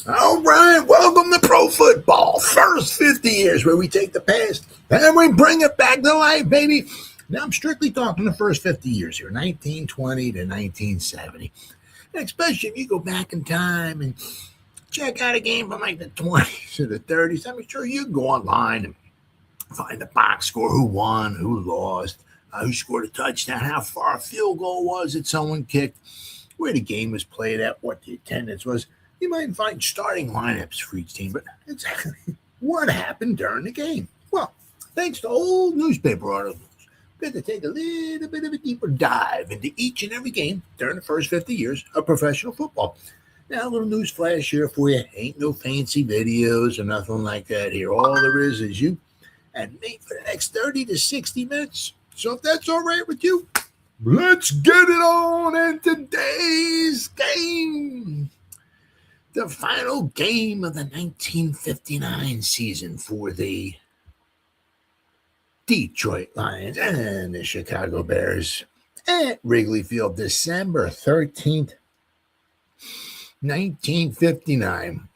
All right, welcome to pro football. First 50 years where we take the past and we bring it back to life, baby. Now, I'm strictly talking the first 50 years here, 1920 to 1970. And especially if you go back in time and check out a game from like the 20s or the 30s, I'm sure you can go online and find the box score, who won, who lost, who scored a touchdown, how far a field goal was that someone kicked, where the game was played at, what the attendance was. You might find starting lineups for each team, but exactly what happened during the game? Well, thanks to old newspaper articles, we had to take a little bit of a deeper dive into each and every game during the first 50 years of professional football. Now, a little news flash here for you. Ain't no fancy videos or nothing like that here. All there is you and me for the next 30 to 60 minutes. So if that's all right with you, let's get it on in today's game. The final game of the 1959 season for the Detroit Lions and the Chicago Bears at Wrigley Field, December 13th, 1959.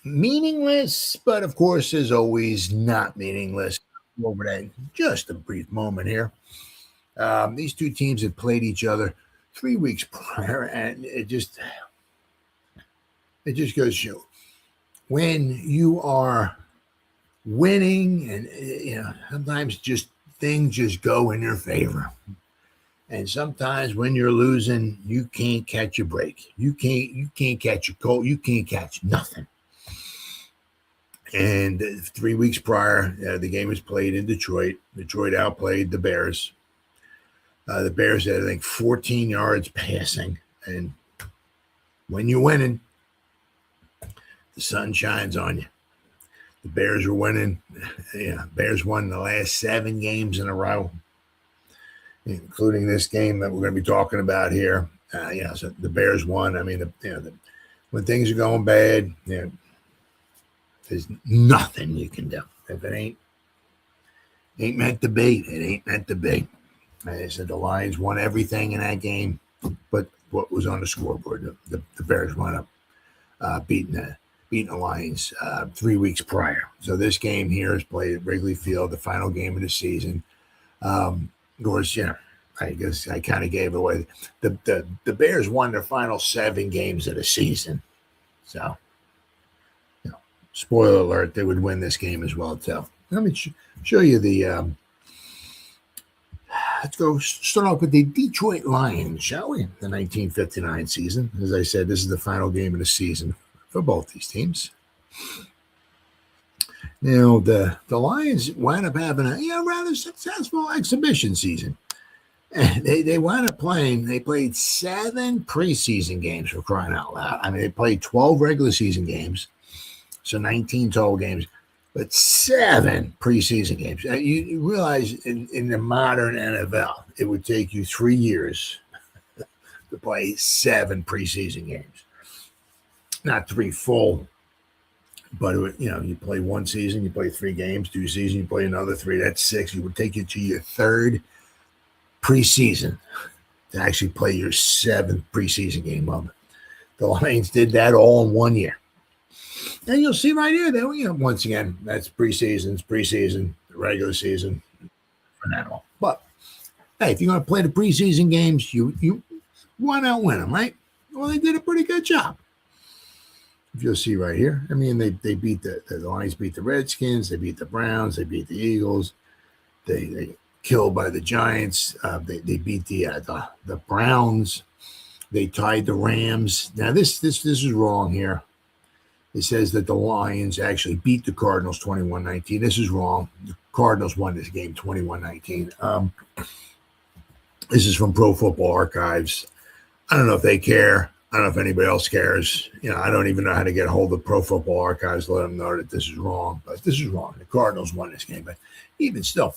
Meaningless, but of course, as always, not meaningless. Over that, just a brief moment here. These two teams had played each other 3 weeks prior, and it just goes to show when you are winning, and sometimes just things just go in your favor, and sometimes when you're losing, you can't catch a break. You can't catch a cold. You can't catch nothing. And 3 weeks prior, the game was played in Detroit. Detroit outplayed the Bears. The Bears had, I think, 14 yards passing. And when you're winning, the sun shines on you. The Bears were winning. Bears won the last 7 games in a row, including this game that we're going to be talking about here. So the Bears won. I mean, when things are going bad, there's nothing you can do. If it ain't meant to be, it ain't meant to be. I said the Lions won everything in that game, but what was on the scoreboard, the Bears wound up beating the Lions 3 weeks prior. So this game here is played at Wrigley Field, the final game of the season. Of course, I guess I kind of gave away. The Bears won their final 7 games of the season. So, spoiler alert, they would win this game as well, too. Let me show you the let's go start off with the Detroit Lions, shall we? The 1959 season. As I said, this is the final game of the season for both these teams. Now, the Lions wound up having a rather successful exhibition season. And they wound up playing, they played 7 preseason games, for crying out loud. I mean, they played 12 regular season games, so 19 total games, but 7 preseason games. You realize in the modern NFL, it would take you 3 years to play 7 preseason games. Not 3 full, but you play 1 season, you play 3 games, 2 seasons, you play another 3. That's 6. It would take you to your 3rd preseason to actually play your 7th preseason game of it. The Lions did that all in 1 year. And you'll see right here that once again, that's preseason, regular season, for that all. But hey, if you're going to play the preseason games, you why not win them, right? Well, they did a pretty good job. If you'll see right here, I mean, they beat the Lions beat the Redskins, they beat the Browns, they beat the Eagles, they killed by the Giants, they beat the Browns, they tied the Rams. Now this is wrong here. It says that the Lions actually beat the Cardinals 21-19. This is wrong. The Cardinals won this game 21-19. This is from Pro Football Archives. I don't know if they care. I don't know if anybody else cares. I don't even know how to get a hold of Pro Football Archives to let them know that this is wrong. But this is wrong. The Cardinals won this game. But even still,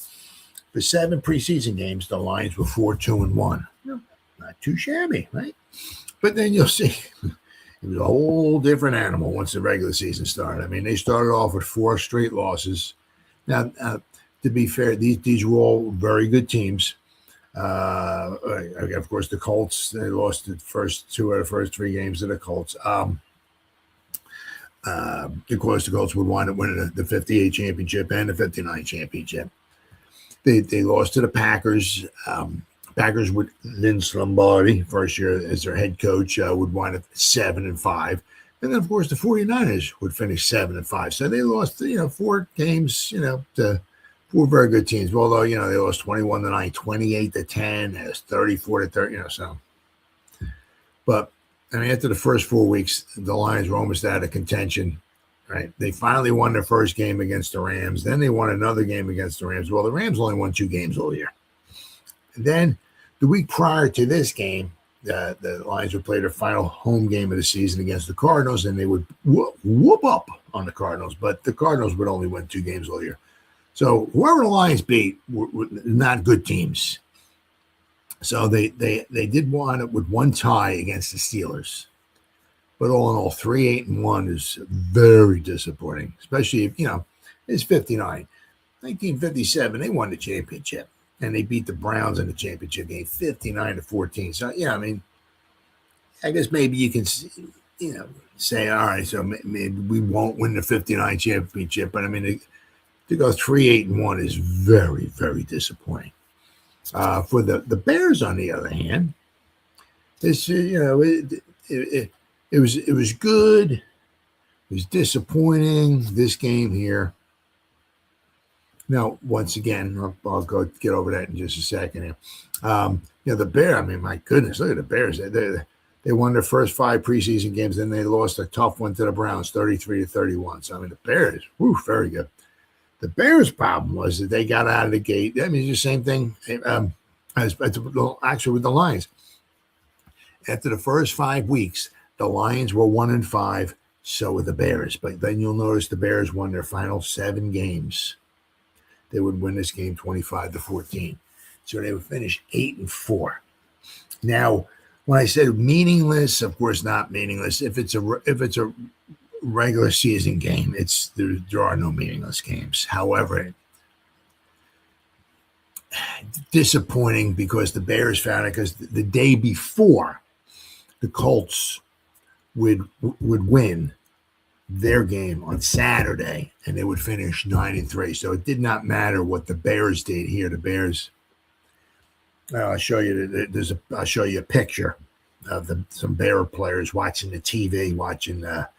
for 7 preseason games, the Lions were 4-2-1. Not too shabby, right? But then you'll see it was a whole different animal once the regular season started. I mean, they started off with 4 straight losses. Now, to be fair, these were all very good teams. Of course, the Colts, they lost the first 2 out of the first 3 games of the Colts. Of course, the Colts would wind up winning the 58 championship and the 59 championship. They lost to the Packers. Packers with Vince Lombardi, first year as their head coach, would wind up 7-5. And then, of course, the 49ers would finish 7-5. So they lost, 4 games, to 4 very good teams. Although, they lost 21-9, 28-10, it was 34-30, so. But, after the first 4 weeks, the Lions were almost out of contention, right? They finally won their first game against the Rams. Then they won another game against the Rams. Well, the Rams only won 2 games all year. And then the week prior to this game, the Lions would play their final home game of the season against the Cardinals, and they would whoop up on the Cardinals. But the Cardinals would only win 2 games all year. So whoever the Lions beat were not good teams. So they did wind up with 1 tie against the Steelers. But all in all, 3-8-1 is very disappointing, especially if, it's 59. 1957, they won the championship, and they beat the Browns in the championship game 59-14. So, I guess maybe you can, say, all right, so maybe we won't win the 59 championship. But, to go 3-8-1 is very, very disappointing. For the Bears, on the other hand, this it was good. It was disappointing, this game here. Now, once again, I'll go get over that in just a second here. The Bears, my goodness, look at the Bears. They won their first 5 preseason games, then they lost a tough one to the Browns, 33-31. So, the Bears, very good. The Bears' problem was that they got out of the gate. It's the same thing as actually with the Lions. After the first 5 weeks, the Lions were 1-5, so were the Bears. But then you'll notice the Bears won their final 7 games. They would win this game 25-14. So they would finish 8-4. Now, when I said meaningless, of course not meaningless. If it's a regular season game, there are no meaningless games. However, disappointing because the Bears found it, because the day before the Colts would win their game on Saturday, and they would finish 9-3. So it did not matter what the Bears did here. The Bears, I'll show you. I'll show you a picture of some Bear players watching the TV, watching the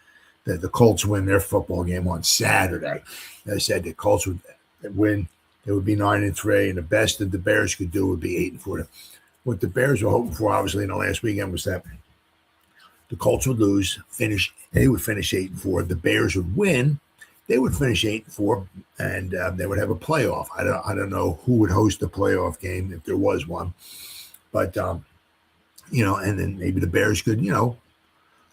Colts win their football game on Saturday. They said the Colts would win. It would be 9-3, and the best that the Bears could do would be 8-4. What the Bears were hoping for, obviously, in the last weekend was that the Colts would lose, they would finish 8-4. The Bears would win, they would finish 8-4, and they would have a playoff. I don't know who would host the playoff game if there was one, but and then maybe the Bears could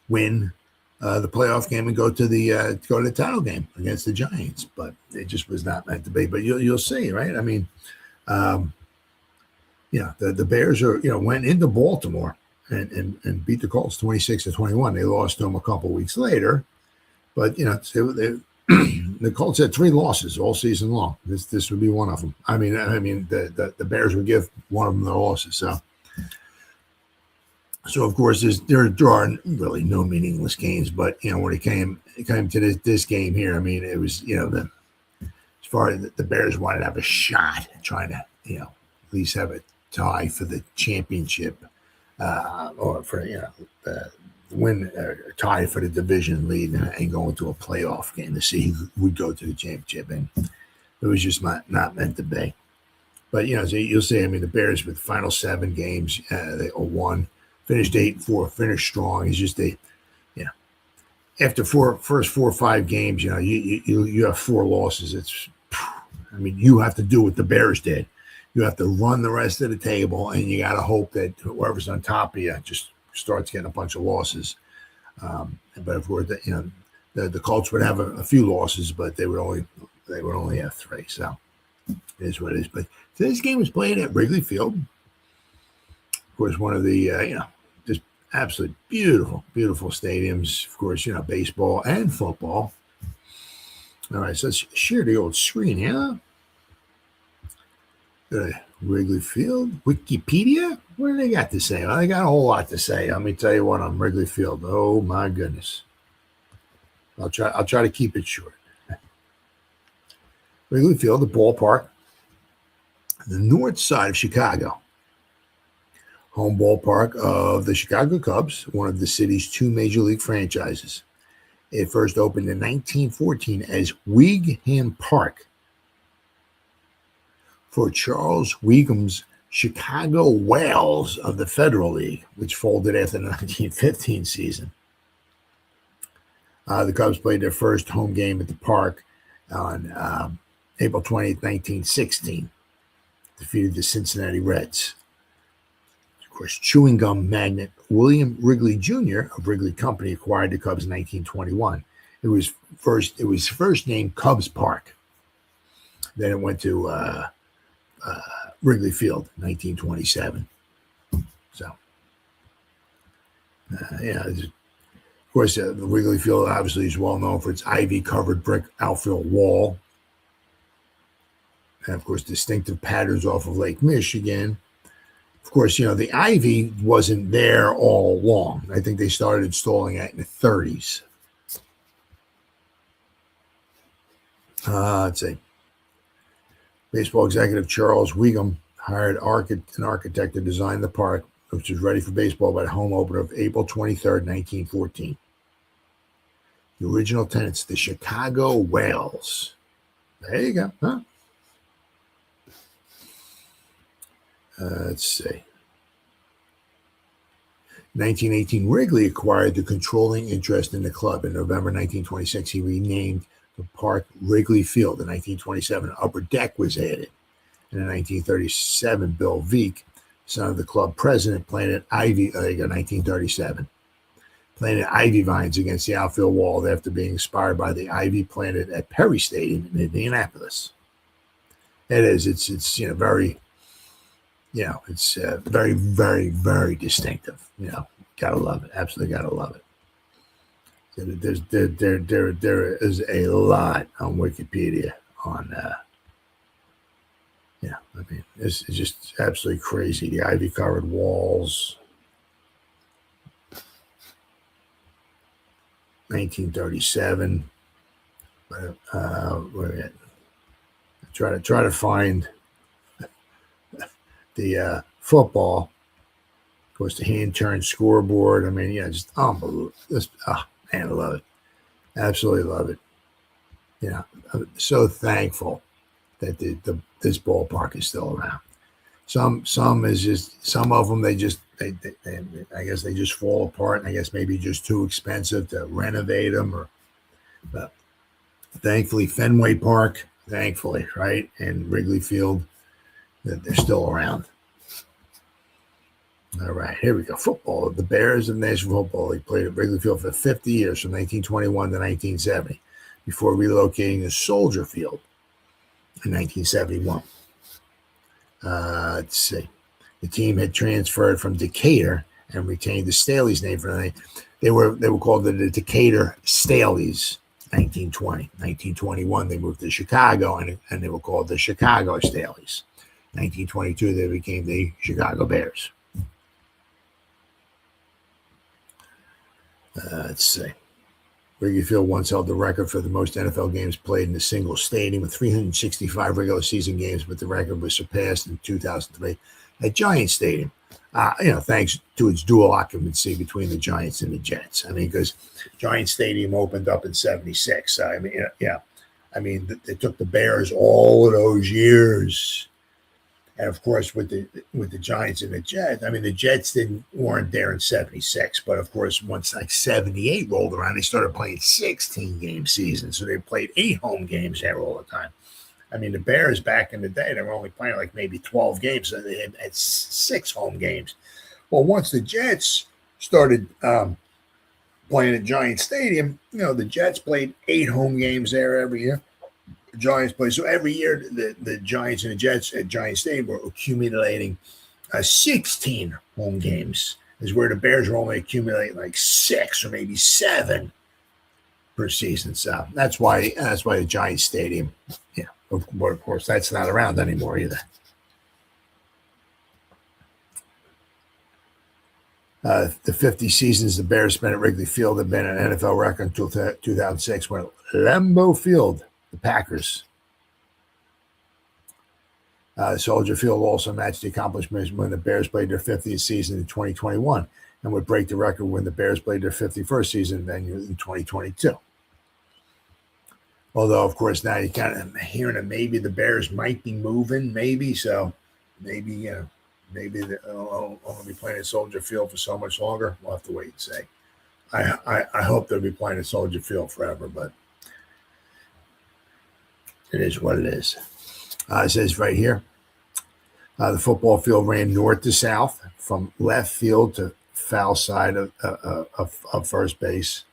win the playoff game and go to the title game against the Giants. But it just was not meant to be. But you'll see, right? The Bears went into Baltimore and beat the Colts 26-21. They lost to them a couple weeks later, but the Colts had 3 losses all season long. This would be one of them. The Bears would give one of them the losses. So of course there are really no meaningless games, but when it came to this game here, it was as far as the Bears wanted to have a shot at trying to at least have a tie for the championship. Or for win or tie for the division lead and go into a playoff game to see who would go to the championship, and it was just not meant to be. But so you'll see. The Bears with the final 7 games, they won, finished 8-4, finished strong. It's just after first 4 or 5 games, you have 4 losses. It's you have to do what the Bears did. You have to run the rest of the table, and you got to hope that whoever's on top of you just starts getting a bunch of losses. But of course, the Colts would have a few losses, but they would only have 3. So it is what it is. But today's game was played at Wrigley Field. Of course, one of the just absolutely beautiful stadiums. Of course, baseball and football. All right, so let's share the old screen here. Wrigley Field, Wikipedia. What do they got to say? Well, they got a whole lot to say. Let me tell you what on Wrigley Field. Oh my goodness. I'll try to keep it short. Wrigley Field, the ballpark, the north side of Chicago. Home ballpark of the Chicago Cubs, one of the city's two major league franchises. It first opened in 1914 as Weegham Park for Charles Weegham's Chicago Whales of the Federal League, which folded after the 1915 season. The Cubs played their first home game at the park on April 20th, 1916. Defeated the Cincinnati Reds. Of course, chewing gum magnate William Wrigley Jr. of Wrigley Company acquired the Cubs in 1921. It was first named Cubs Park. Then it went to Wrigley Field, 1927. So, of course, the Wrigley Field obviously is well known for its ivy-covered brick outfield wall. And, of course, distinctive patterns off of Lake Michigan. Of course, the ivy wasn't there all along. I think they started installing it in the 30s. Let's see. Baseball executive Charles Weegham hired an architect to design the park, which was ready for baseball by the home opener of April 23rd, 1914. The original tenants, the Chicago Whales. There you go, huh? Let's see. 1918, Wrigley acquired the controlling interest in the club. In November 1926, he renamed the park Wrigley Field. In 1927, an upper deck was added. And in 1937, Bill Veek, son of the club president, planted ivy. There you go, 1937. Planted ivy vines against the outfield wall after being inspired by the ivy planted at Perry Stadium in Indianapolis. It is. It's very. It's very, very, very distinctive. Gotta love it. Absolutely gotta love it. There is a lot on Wikipedia on. It's just absolutely crazy. The ivy-covered walls. 1937. Where at? Try to find the football. Of course, the hand-turned scoreboard. Just unbelievable. I love it. Absolutely love it. I'm so thankful that this ballpark is still around. Some of them they I guess they just fall apart, and I guess maybe just too expensive to renovate them. But thankfully, Fenway Park, right, and Wrigley Field, that they're still around. All right, here we go. Football. The Bears of the National Football League played at Wrigley Field for 50 years, from 1921 to 1970, before relocating to Soldier Field in 1971. Let's see. The team had transferred from Decatur and retained the Staley's name for the name. They were called the Decatur Staleys. 1920. 1921, they moved to Chicago, and they were called the Chicago Staleys. 1922, they became the Chicago Bears. Let's see. Wrigley Field once held the record for the most NFL games played in a single stadium with 365 regular season games, but the record was surpassed in 2003 at Giants Stadium. Thanks to its dual occupancy between the Giants and the Jets. Because Giants Stadium opened up in '76. It took the Bears all of those years. And of course, with the Giants and the Jets, the Jets weren't there in '76, but of course, once like '78 rolled around, they started playing 16-game seasons, so they played 8 home games there all the time. The Bears back in the day, they were only playing like maybe 12 games, so they had 6 home games. Well, once the Jets started playing at Giants Stadium, the Jets played 8 home games there every year. Giants play. So every year, the Giants and the Jets at Giants Stadium were accumulating 16 home games, is where the Bears were only accumulating like 6 or maybe 7 per season. So that's why the Giants Stadium, of course, that's not around anymore either. The 50 seasons the Bears spent at Wrigley Field have been an NFL record until 2006 when Lambeau Field, the Packers. Soldier Field also matched the accomplishments when the Bears played their 50th season in 2021 and would break the record when the Bears played their 51st season venue in 2022. Although, of course, now you're kind of hearing that maybe the Bears might be moving, maybe. So maybe they'll only be playing at Soldier Field for so much longer. We'll have to wait and see. I hope they'll be playing at Soldier Field forever, but it is what it is. It says right here, the football field ran north to south from left field to foul side of first base.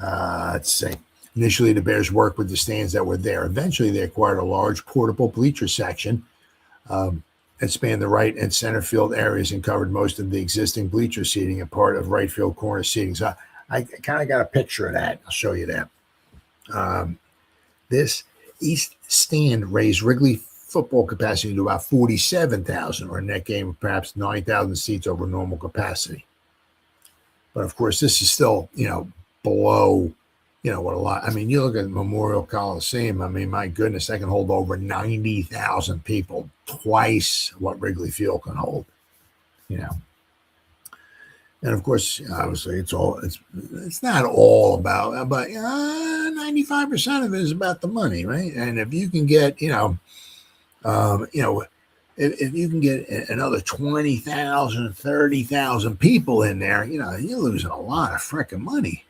Let's see. Initially, the Bears worked with the stands that were there. Eventually, they acquired a large portable bleacher section that spanned the right and center field areas and covered most of the existing bleacher seating and part of right field corner seating. So I kind of got a picture of that. I'll show you that. This east stand raised Wrigley football capacity to about 47,000, or a net gain of perhaps 9,000 seats over normal capacity. But of course, this is still, below, what a lot. I mean, you look at Memorial Coliseum. I mean, my goodness, that can hold over 90,000 people, twice what Wrigley Field can hold. And of course, obviously, it's not all about, but 95% of it is about the money, right? And if you can get, if you can get another 20,000, 30,000 people in there, you're losing a lot of freaking money.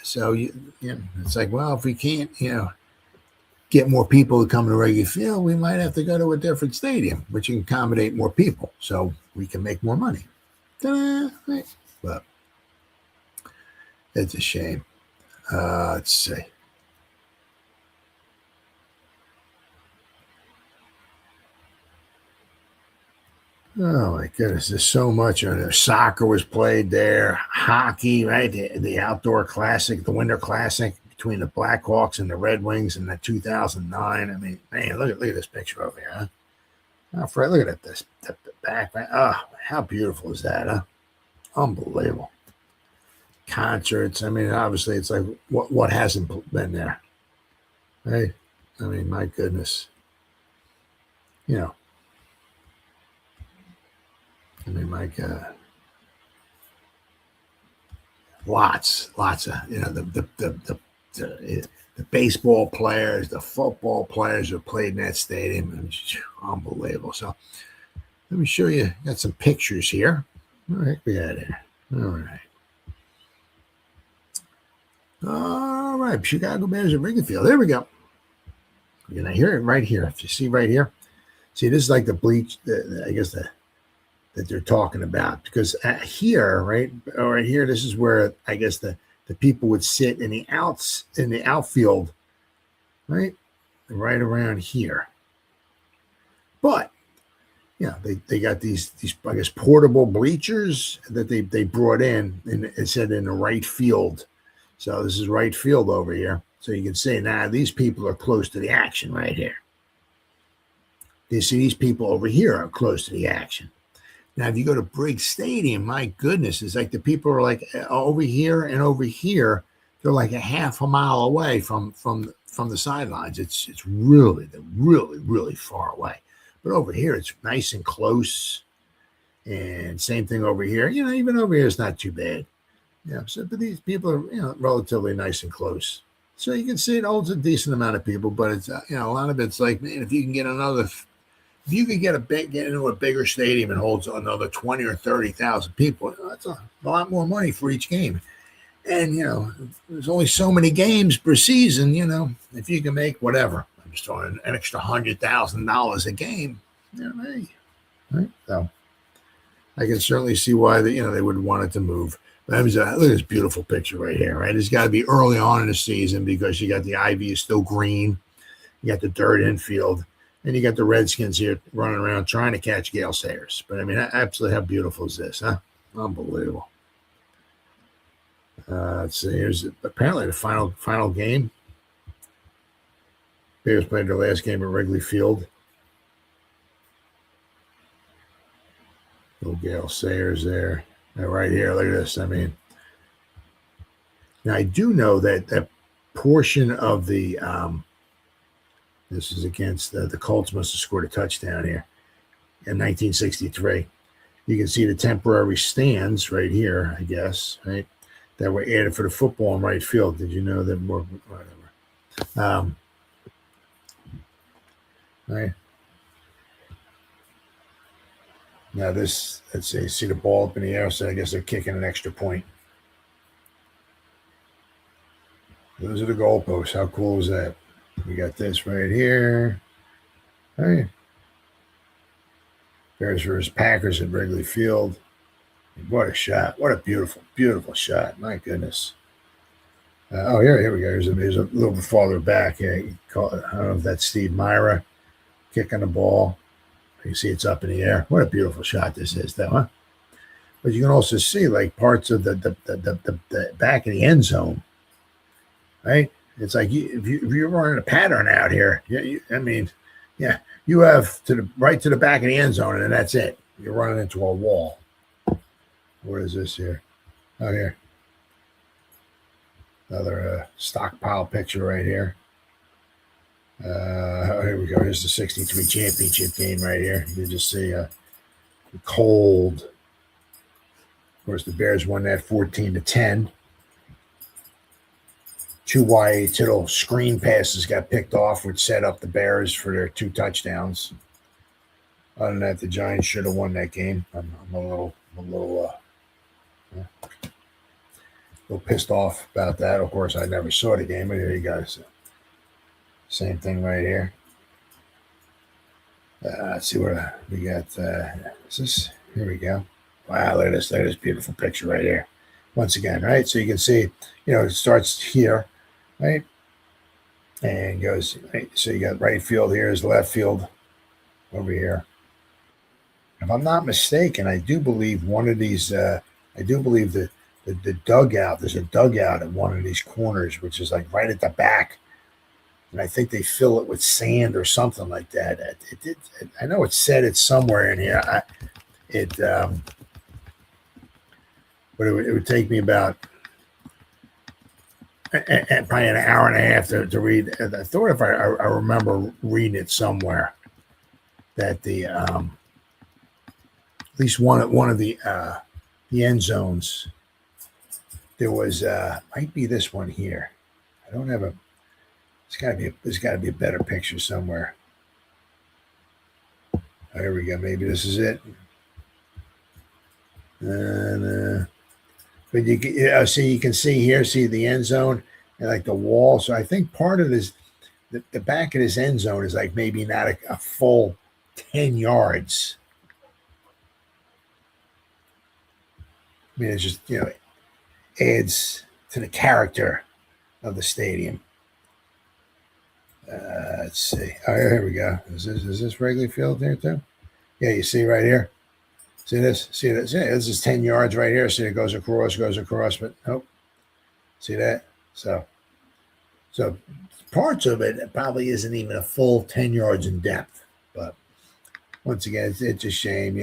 So it's like, well, if we can't, get more people to come to Wrigley Field, we might have to go to a different stadium, which can accommodate more people, so we can make more money. Right? But it's a shame. Let's see. Oh my goodness, there's so much on there. Soccer was played there, hockey, right? The outdoor classic, the winter classic between the Blackhawks and the Red Wings in the 2009. I mean, man, look at this picture over here, huh? Oh, Fred, look at this the back. Oh, how beautiful is that, huh? Unbelievable. Concerts. I mean, obviously, it's like what hasn't been there, right? I mean, my goodness. I mean, my God. Lots of, the baseball players, the football players who played in that stadium. Unbelievable. So let me show you. Got some pictures here. What the heck we got here? All right. Chicago Bears at Wrigley Field. There we go. You're going to hear it right here. If you see right here. See, this is like the bleach, that they're talking about. Because here, right here, this is where I guess the people would sit in the outfield, right around here. But they got these I guess portable bleachers that they brought in, and it said in the right field. So this is right field over here. So you can see now these people are close to the action right here. You see these people over here are close to the action. Now, if you go to Briggs Stadium, my goodness, it's like the people are like over here and over here. They're like a half a mile away from the sidelines. It's really far away. But over here, it's nice and close. And same thing over here. Even over here, it's not too bad. So but these people are relatively nice and close. So you can see it holds a decent amount of people, but it's a lot of it's like, man, if you can get if you could get into a bigger stadium and holds another 20 or 30,000 people, that's a lot more money for each game. And there's only so many games per season. If you can make whatever, I'm just throwing an extra $100,000 a game, hey, right? So I can certainly see why they would want it to move. But look at this beautiful picture right here, right? It's got to be early on in the season because you got the ivy is still green, you got the dirt infield. And you got the Redskins here running around trying to catch Gale Sayers. But, I mean, absolutely, how beautiful is this, huh? Unbelievable. Let's see. Here's apparently the final game. Bears played their last game at Wrigley Field. Little Gale Sayers there. Now right here, look at this. I mean, now I do know that that portion of the this is against the Colts must have scored a touchdown here in 1963. You can see the temporary stands right here, I guess, right? That were added for the football in right field. Did you know that? More, whatever. Right. Now this, let's see the ball up in the air, so I guess they're kicking an extra point. Those are the goalposts. How cool is that? We got this right here. Hey. Bears versus Packers at Wrigley Field. What a shot. What a beautiful, beautiful shot. My goodness. Here we go. Here's a little bit farther back. Yeah, I don't know if that's Steve Myra kicking the ball. You see it's up in the air. What a beautiful shot this is, though, huh? But you can also see like parts of the back of the end zone, right? It's like if you're running a pattern out here, you have to the right to the back of the end zone, and that's it. You're running into a wall. What is this here? Oh, here. Another stockpile picture right here. Here we go. Here's the 63 championship game right here. You can just see cold. Of course, the Bears won that 14-10. Two Y.A. Tittle screen passes got picked off, which set up the Bears for their 2 touchdowns. Other than that, the Giants should have won that game. I'm a little pissed off about that. Of course, I never saw the game, but here you go. Same thing right here. Let's see what we got. Is this? Here we go. Wow, look at this. Look at this beautiful picture right here. Once again, right? So you can see, it starts here, right? And goes, right? So you got right field here is left field over here. If I'm not mistaken, I do believe one of these, I do believe that the dugout, there's a dugout at one of these corners, which is like right at the back. And I think they fill it with sand or something like that. I know it said it's somewhere in here. But it would take me about probably an hour and a half to read. I thought if I remember reading it somewhere that the at least one of the end zones there was might be this one here. I don't have a. There's got to be a better picture somewhere. There we go. Maybe this is it. And but you can see here, see the end zone and like the wall. So I think part of this, the back of this end zone is like maybe not a full 10 yards. I mean, it's just adds to the character of the stadium. Let's see. Oh, here we go. Is this Wrigley Field here too? Yeah, you see right here. See this? See this? Yeah, this is 10 yards right here. See, it goes across, but nope. See that? So parts of it probably isn't even a full 10 yards in depth. But once again, it's a shame,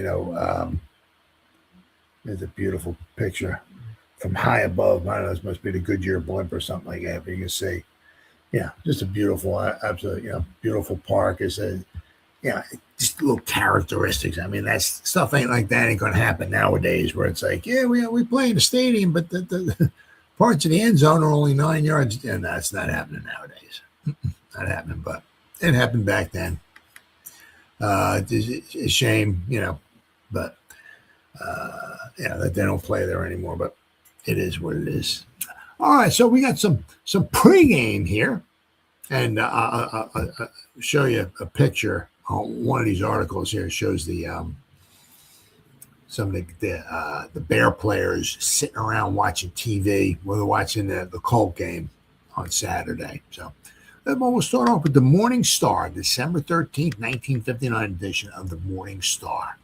there's a beautiful picture from high above. I don't know, this must be the Goodyear blimp or something like that. But you can see, just a beautiful, absolutely, beautiful park. It's just little characteristics. I mean, that stuff ain't like that. Ain't going to happen nowadays where it's like, we play in the stadium, but the parts of the end zone are only 9 yards. And that's not happening nowadays. Not happening, but it happened back then. It's a shame, but that they don't play there anymore, but it is what it is. All right, so we got some pregame here, and I'll show you a picture. One of these articles here shows the some of the Bear players sitting around watching TV. They're watching the Colt game on Saturday. So we'll start off with the Morning Star, December 13th, 1959 edition of the Morning Star.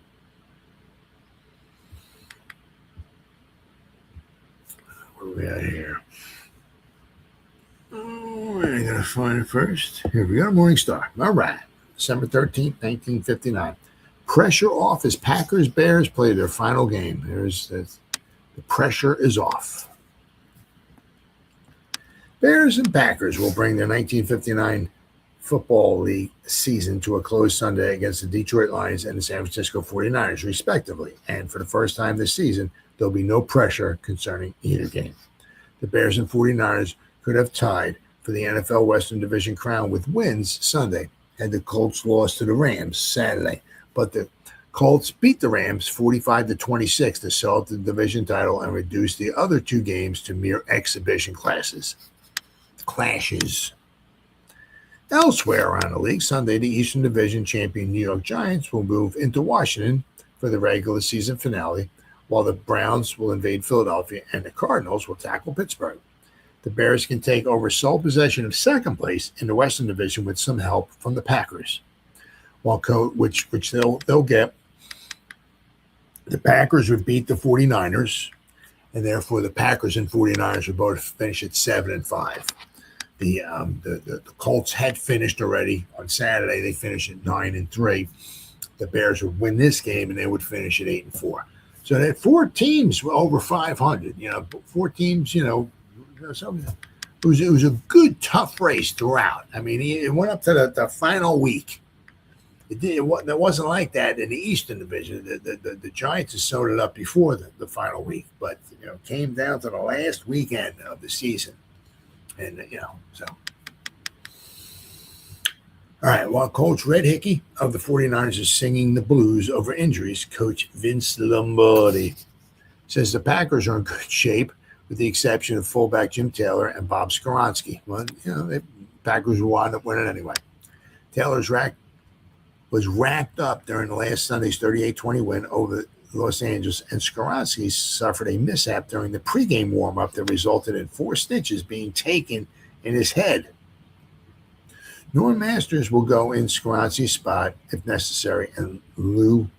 Where are we at here? Oh, I gotta find it first. Here we go, Morning Star. All right. December 13th, 1959. Pressure off as Packers-Bears play their final game. The pressure is off. Bears and Packers will bring their 1959 Football League season to a close Sunday against the Detroit Lions and the San Francisco 49ers, respectively. And for the first time this season, there'll be no pressure concerning either game. The Bears and 49ers could have tied for the NFL Western Division crown with wins Sunday, had the Colts lost to the Rams Saturday. But the Colts beat the Rams 45-26 to sell out the division title and reduce the other two games to mere exhibition clashes. Elsewhere around the league, Sunday, the Eastern Division champion New York Giants will move into Washington for the regular season finale, while the Browns will invade Philadelphia and the Cardinals will tackle Pittsburgh. The Bears can take over sole possession of second place in the Western Division with some help from the Packers, which they'll get. The Packers would beat the 49ers, and therefore the Packers and 49ers would both finish at 7-5. The Colts had finished already on Saturday. They finished at 9-3. The Bears would win this game, and they would finish at 8-4. So they had four teams over 500. Four teams. It was a good, tough race throughout. I mean, it went up to the final week. It wasn't like that in the Eastern Division. The Giants had sewed it up before the final week, but came down to the last weekend of the season. And, so. All right, while Coach Red Hickey of the 49ers is singing the blues over injuries, Coach Vince Lombardi says the Packers are in good shape with the exception of fullback Jim Taylor and Bob Skoronski. Well, the Packers will wind up winning anyway. Taylor's was racked up during the last Sunday's 38-20 win over Los Angeles, and Skoronski suffered a mishap during the pregame warm-up that resulted in 4 stitches being taken in his head. Norm Masters will go in Skoronski's spot if necessary and lieu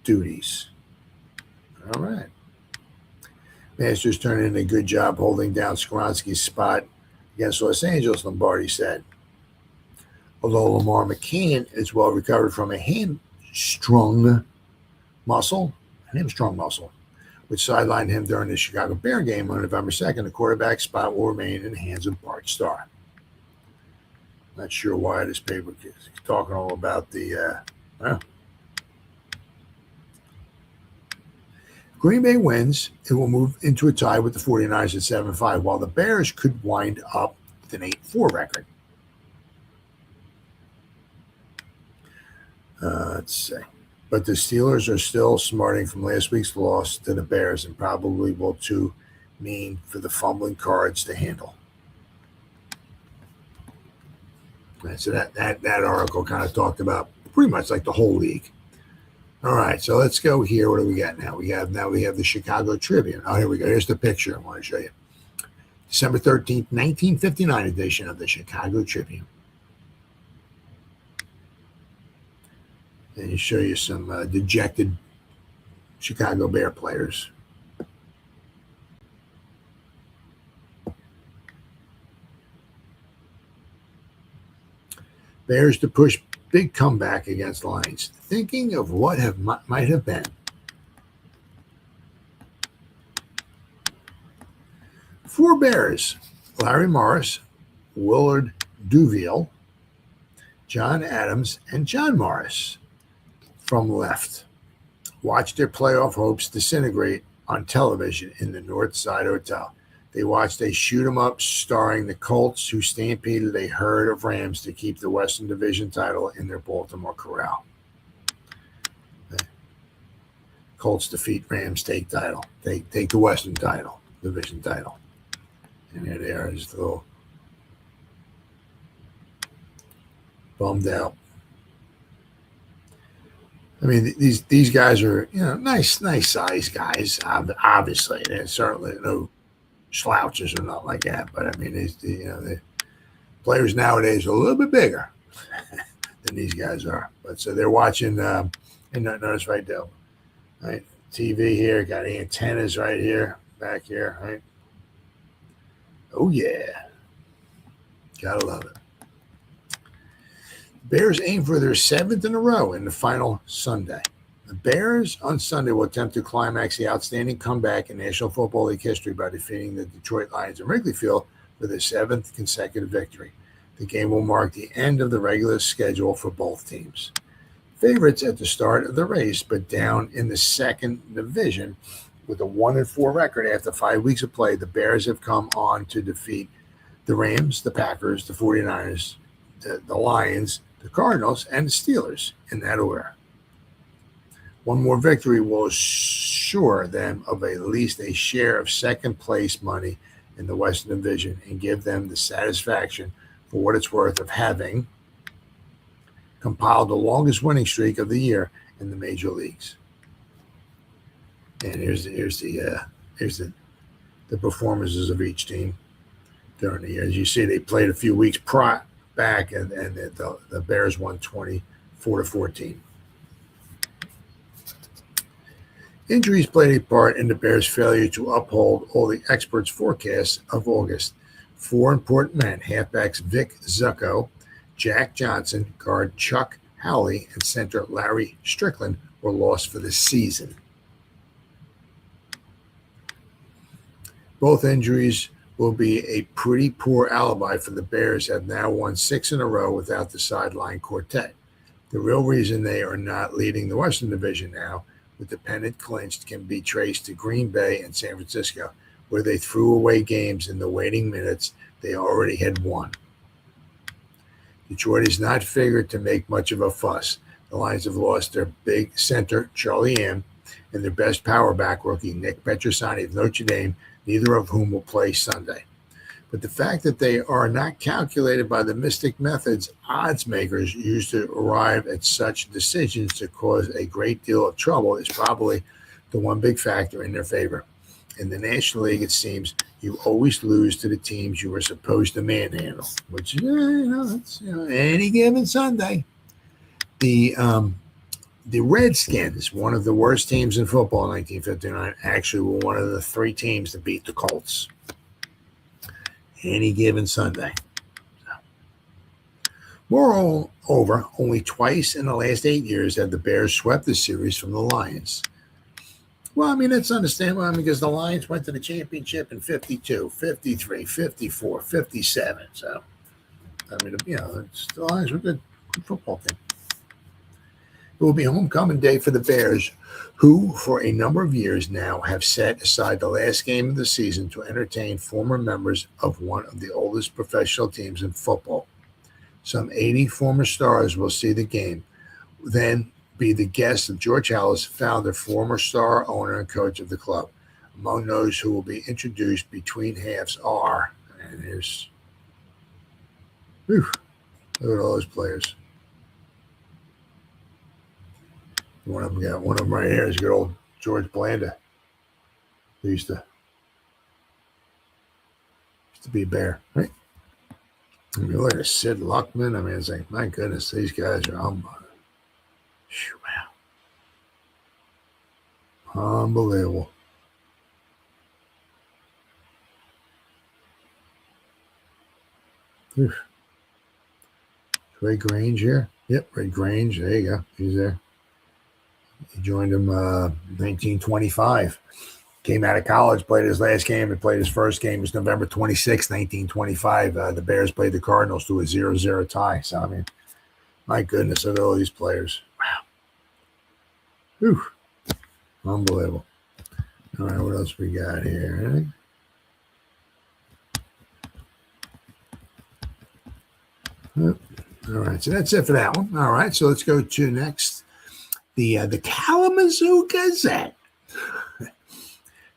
duties. All right. Masters turned in a good job holding down Skoronski's spot against Los Angeles, Lombardi said. Although Lamar McCann is well recovered from a hamstring muscle, which sidelined him during the Chicago Bear game on November 2nd, the quarterback spot will remain in the hands of Bart Starr. Not sure why this paper is talking all about the Green Bay wins. It will move into a tie with the 49ers at 7-5, while the Bears could wind up with an 8-4 record. Let's see. But the Steelers are still smarting from last week's loss to the Bears and probably will too mean for the fumbling Cards to handle. And so that article kind of talked about pretty much like the whole league. All right, so let's go here. What do we got now? We have the Chicago Tribune. Oh, here we go. Here's the picture I want to show you. December 13th, 1959 edition of the Chicago Tribune. And you show you some dejected Chicago Bear players. Bears to push big comeback against Lions. Thinking of what might have been. 4 Bears: Larry Morris, Willard Duville, John Adams, and John Morris from left. Watched their playoff hopes disintegrate on television in the North Side Hotel. They watched a shoot 'em up starring the Colts, who stampeded a herd of Rams to keep the Western Division title in their Baltimore corral. The Colts defeat Rams, take title. They take the Western title, division title. And here they are, just a little bummed out. I mean, these guys are, nice size guys. Obviously, they're certainly no slouches or nothing like that. But I mean, the players nowadays are a little bit bigger than these guys are. But so they're watching, and notice right there, right? TV here, got antennas right here, back here, right? Oh yeah, gotta love it. Bears aim for their 7th in a row in the final Sunday. The Bears on Sunday will attempt to climax the outstanding comeback in National Football League history by defeating the Detroit Lions in Wrigley Field for their 7th consecutive victory. The game will mark the end of the regular schedule for both teams. Favorites at the start of the race, but down in the second division with a 1-4 record after 5 weeks of play, the Bears have come on to defeat the Rams, the Packers, the 49ers, the Lions, the Cardinals, and the Steelers in that order. One more victory will assure them of at least a share of second-place money in the Western Division and give them the satisfaction, for what it's worth, of having compiled the longest winning streak of the year in the major leagues. And here's the performances of each team during the year. As you see, they played a few weeks back, and the Bears won 24-14. Injuries played a part in the Bears' failure to uphold all the experts' forecasts of August. 4 important men, halfbacks Vic Zucco, Jack Johnson, guard Chuck Howley, and center Larry Strickland, were lost for the season. Both injuries will be a pretty poor alibi for the Bears, have now won 6 in a row without the sideline quartet. The real reason they are not leading the Western Division now, with the pennant clinched, can be traced to Green Bay and San Francisco, where they threw away games in the waning minutes they already had won. Detroit is not figured to make much of a fuss. The Lions have lost their big center, Charlie M., and their best power back rookie, Nick Petrosani of Notre Dame, neither of whom will play Sunday. But the fact that they are not calculated by the mystic methods odds makers use to arrive at such decisions to cause a great deal of trouble is probably the one big factor in their favor. In the National League, it seems you always lose to the teams you were supposed to manhandle, which it's any given Sunday. The Redskins, one of the worst teams in football in 1959, actually were one of the 3 teams that beat the Colts any given Sunday. Moreover, only twice in the last 8 years have the Bears swept the series from the Lions. Well, I mean, that's understandable because the Lions went to the championship in 52, 53, 54, 57. So, I mean, the Lions were a good football team. It will be homecoming day for the Bears, who, for a number of years now, have set aside the last game of the season to entertain former members of one of the oldest professional teams in football. Some 80 former stars will see the game, then be the guests of George Halas, founder, former star owner, and coach of the club. Among those who will be introduced between halves are, and here's, look at all those players. One of them right here is good old George Blanda. He used to be a Bear, right? I mean, look at Sid Luckman. I mean, it's like, my goodness, these guys are wow. Unbelievable. Ray Grange here. Yep, Ray Grange. There you go. He's there. He joined him 1925. Came out of college, played his last game, and played his first game. It was November 26, 1925. The Bears played the Cardinals to a 0-0 tie. So, I mean, my goodness, look at all these players. Wow. Whew. Unbelievable. All right, what else we got here? All right, so that's it for that one. All right, so let's go to next. The Kalamazoo Gazette.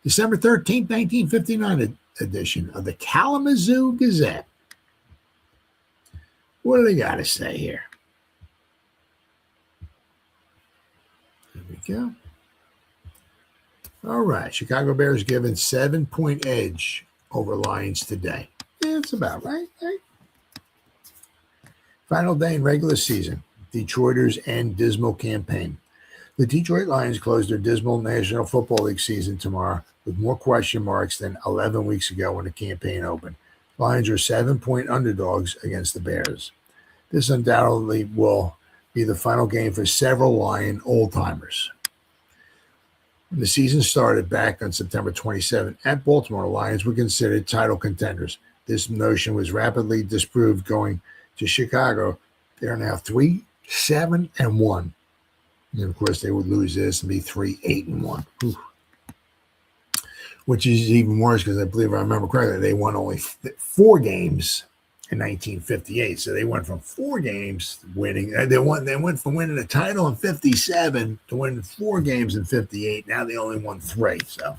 December 13th, 1959 edition of the Kalamazoo Gazette. What do they got to say here? There we go. All right, Chicago Bears given 7-point edge over Lions today. Yeah, that's about right? Final day in regular season. Detroiters end dismal campaign. The Detroit Lions close their dismal National Football League season tomorrow with more question marks than 11 weeks ago when the campaign opened. Lions are 7-point underdogs against the Bears. This undoubtedly will be the final game for several Lion old-timers. When the season started back on September 27 at Baltimore, the Lions were considered title contenders. This notion was rapidly disproved going to Chicago. They are now 3-7-1. And of course, they would lose this and be 3-8-1. Whew. Which is even worse because I believe I remember correctly, they won only 4 games in 1958. So they went from 4 games winning. They went from winning a title in 57 to winning 4 games in 58. Now they only won 3. So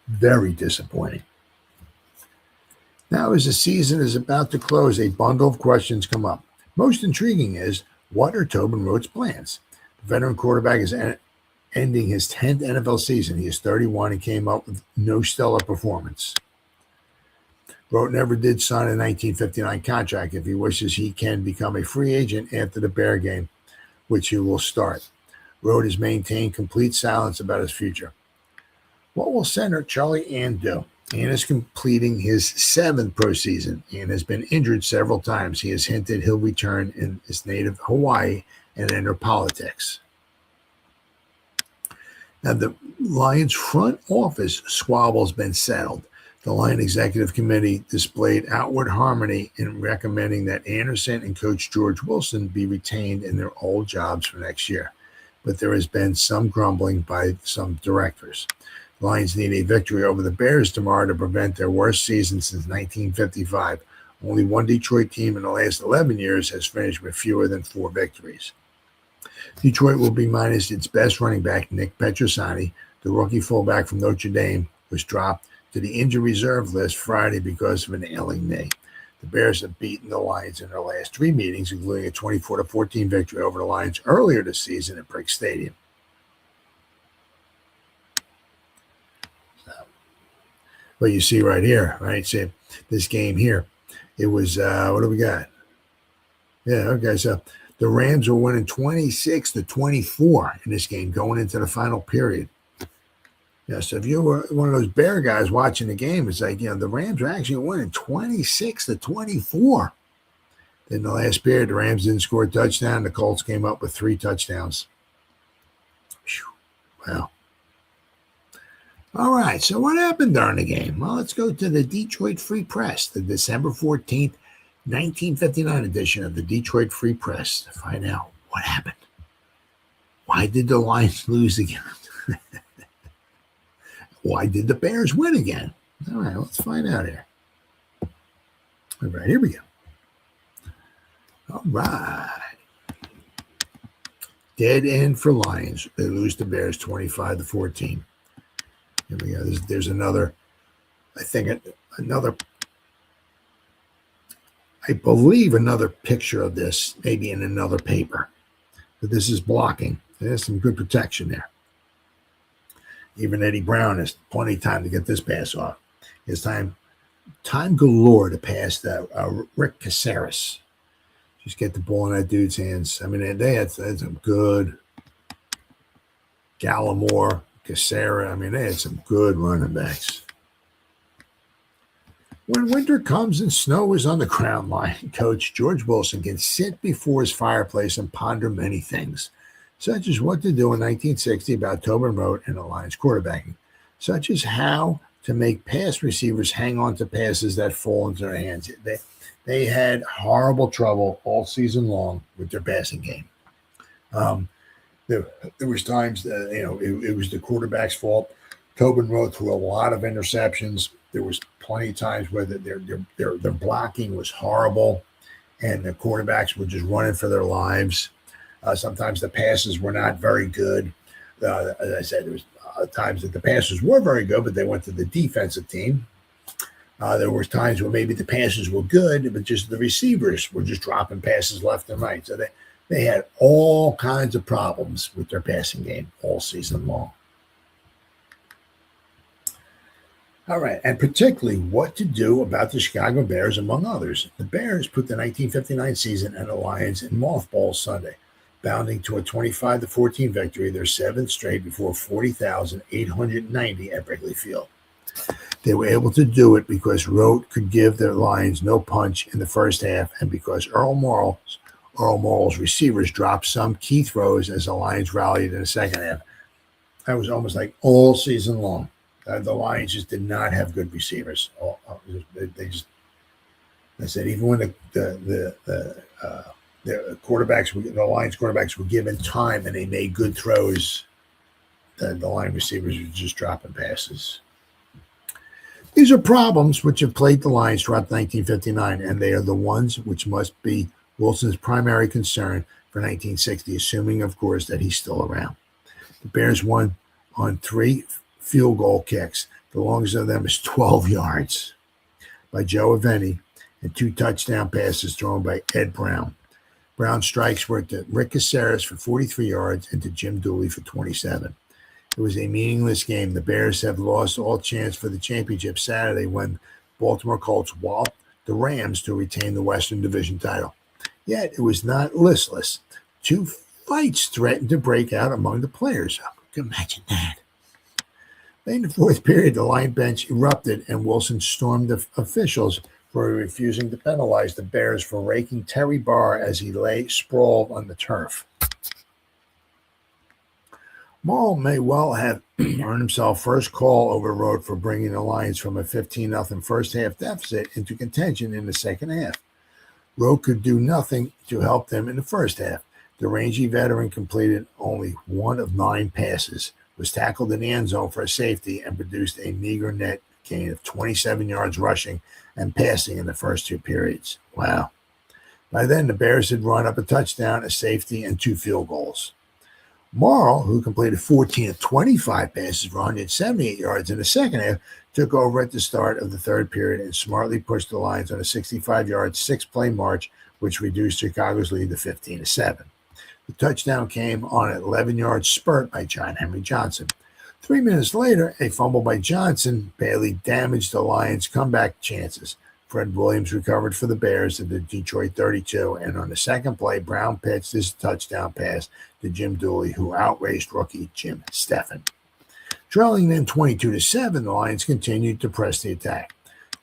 very disappointing. Now, as the season is about to close, a bundle of questions come up. Most intriguing is, what are Tobin Rote's plans? The veteran quarterback is ending his 10th NFL season. He is 31 and came up with no stellar performance. Rote never did sign a 1959 contract. If he wishes, he can become a free agent after the Bear game, which he will start. Rote has maintained complete silence about his future. What will center Charlie Ann do? Ann is completing his 7th pro season and has been injured several times. He has hinted he'll return in his native Hawaii and enter politics. Now, the Lions front office squabble has been settled. The Lion Executive Committee displayed outward harmony in recommending that Anderson and Coach George Wilson be retained in their old jobs for next year. But there has been some grumbling by some directors. The Lions need a victory over the Bears tomorrow to prevent their worst season since 1955. Only one Detroit team in the last 11 years has finished with fewer than 4 victories. Detroit will be minus its best running back, Nick Petrosani. The rookie fullback from Notre Dame was dropped to the injured reserve list Friday because of an ailing knee. The Bears have beaten the Lions in their last 3 meetings, including a 24-14 victory over the Lions earlier this season at Briggs Stadium. But you see right here, right? See this game here. It was, what do we got? Yeah, okay. So the Rams were winning 26-24 in this game going into the final period. Yeah, so if you were one of those Bear guys watching the game, it's like, the Rams were actually winning 26-24. Then the last period, the Rams didn't score a touchdown. The Colts came up with 3 touchdowns. Whew. Wow. All right, so what happened during the game? Well, let's go to the Detroit Free Press, the December 14th, 1959 edition of the Detroit Free Press to find out what happened. Why did the Lions lose again? Why did the Bears win again? All right, let's find out here. All right, here we go. All right. Dead end for Lions. They lose to Bears 25-14. Here we go. There's another, I believe another picture of this, maybe in another paper. But this is blocking. There's some good protection there. Even Eddie Brown has plenty of time to get this pass off. His time galore to pass Rick Caceres. Just get the ball in that dude's hands. I mean, they had some good Gallimore, Caceres. I mean, they had some good running backs. When winter comes and snow is on the ground, line coach George Wilson can sit before his fireplace and ponder many things, such as what to do in 1960 about Tobin Rote and the Lions quarterbacking, such as how to make pass receivers hang on to passes that fall into their hands. They had horrible trouble all season long with their passing game. There was times that, it was the quarterback's fault. Tobin Rote threw a lot of interceptions. There was plenty of times where their blocking was horrible, and the quarterbacks were just running for their lives. Sometimes the passes were not very good. As I said, there was times that the passes were very good, but they went to the defensive team. There were times where maybe the passes were good, but just the receivers were just dropping passes left and right. So they had all kinds of problems with their passing game all season long. All right, and particularly what to do about the Chicago Bears, among others. The Bears put the 1959 season and the Lions in mothballs Sunday, bounding to a 25-14 victory, their 7th straight before 40,890 at Wrigley Field. They were able to do it because Rote could give their Lions no punch in the first half, and because Earl Morrall's receivers dropped some key throws as the Lions rallied in the second half. That was almost like all season long. The Lions just did not have good receivers. They just, I said, even when the quarterbacks, the Lions quarterbacks were given time and they made good throws, the line receivers were just dropping passes. These are problems which have plagued the Lions throughout 1959, and they are the ones which must be Wilson's primary concern for 1960, assuming, of course, that he's still around. The Bears won on 3 field goal kicks. The longest of them is 12 yards by Joe Aveni and 2 touchdown passes thrown by Ed Brown. Brown's strikes were to Rick Caceres for 43 yards and to Jim Dooley for 27. It was a meaningless game. The Bears have lost all chance for the championship Saturday when Baltimore Colts walloped the Rams to retain the Western Division title. Yet it was not listless. 2 fights threatened to break out among the players. Oh, can you imagine that? Late in the 4th period, the Lion bench erupted and Wilson stormed the officials for refusing to penalize the Bears for raking Terry Barr as he lay sprawled on the turf. Morrill may well have earned himself first call over the road for bringing the Lions from a 15-0 first-half deficit into contention in the second half. Rowe could do nothing to help them in the first half. The rangy veteran completed only 1 of 9 passes, was tackled in the end zone for a safety, and produced a meager net gain of 27 yards rushing and passing in the first 2 periods. Wow. By then, the Bears had run up a touchdown, a safety, and 2 field goals. Morrill, who completed 14 of 25 passes for 178 yards in the second half, took over at the start of the 3rd period and smartly pushed the Lions on a 65-yard, 6-play march, which reduced Chicago's lead to 15-7. The touchdown came on an 11-yard spurt by John Henry Johnson. 3 minutes later, a fumble by Johnson badly damaged the Lions' comeback chances. Fred Williams recovered for the Bears at the Detroit 32, and on the second play, Brown pitched his touchdown pass to Jim Dooley, who outraced rookie Jim Steffen. Trailing then 22-7, the Lions continued to press the attack.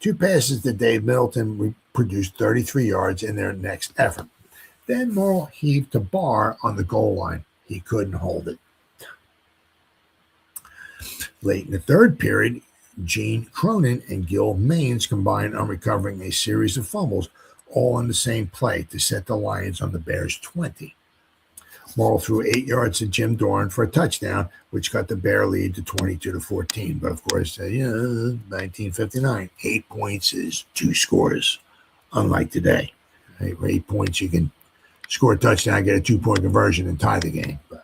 2 passes to Dave Middleton produced 33 yards in their next effort. Then Morrill heaved to Barr on the goal line. He couldn't hold it. Late in the 3rd period, Gene Cronin and Gil Maines combined on recovering a series of fumbles, all on the same play, to set the Lions on the Bears' 20. Morrill threw 8 yards to Jim Doran for a touchdown, which got the Bear lead to 22-14. But of course, 1959, 8 points is 2 scores, unlike today. Right? 8 points, you can score a touchdown, get a 2-point conversion, and tie the game. But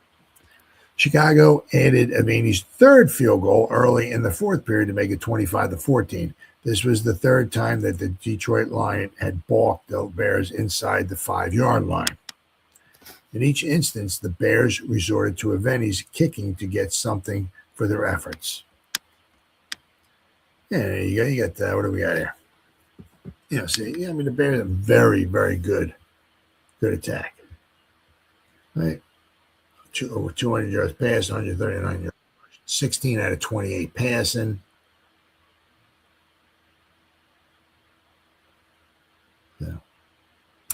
Chicago added Aveni's 3rd field goal early in the 4th period to make it 25-14. This was the 3rd time that the Detroit Lions had balked the Bears inside the 5-yard line. In each instance, the Bears resorted to Aveni's kicking to get something for their efforts. Yeah, there you go. You got what do we got here? The Bears are very, very good attack. Right? Over 200 yards passing, 139 yards, 16 out of 28 passing. Yeah.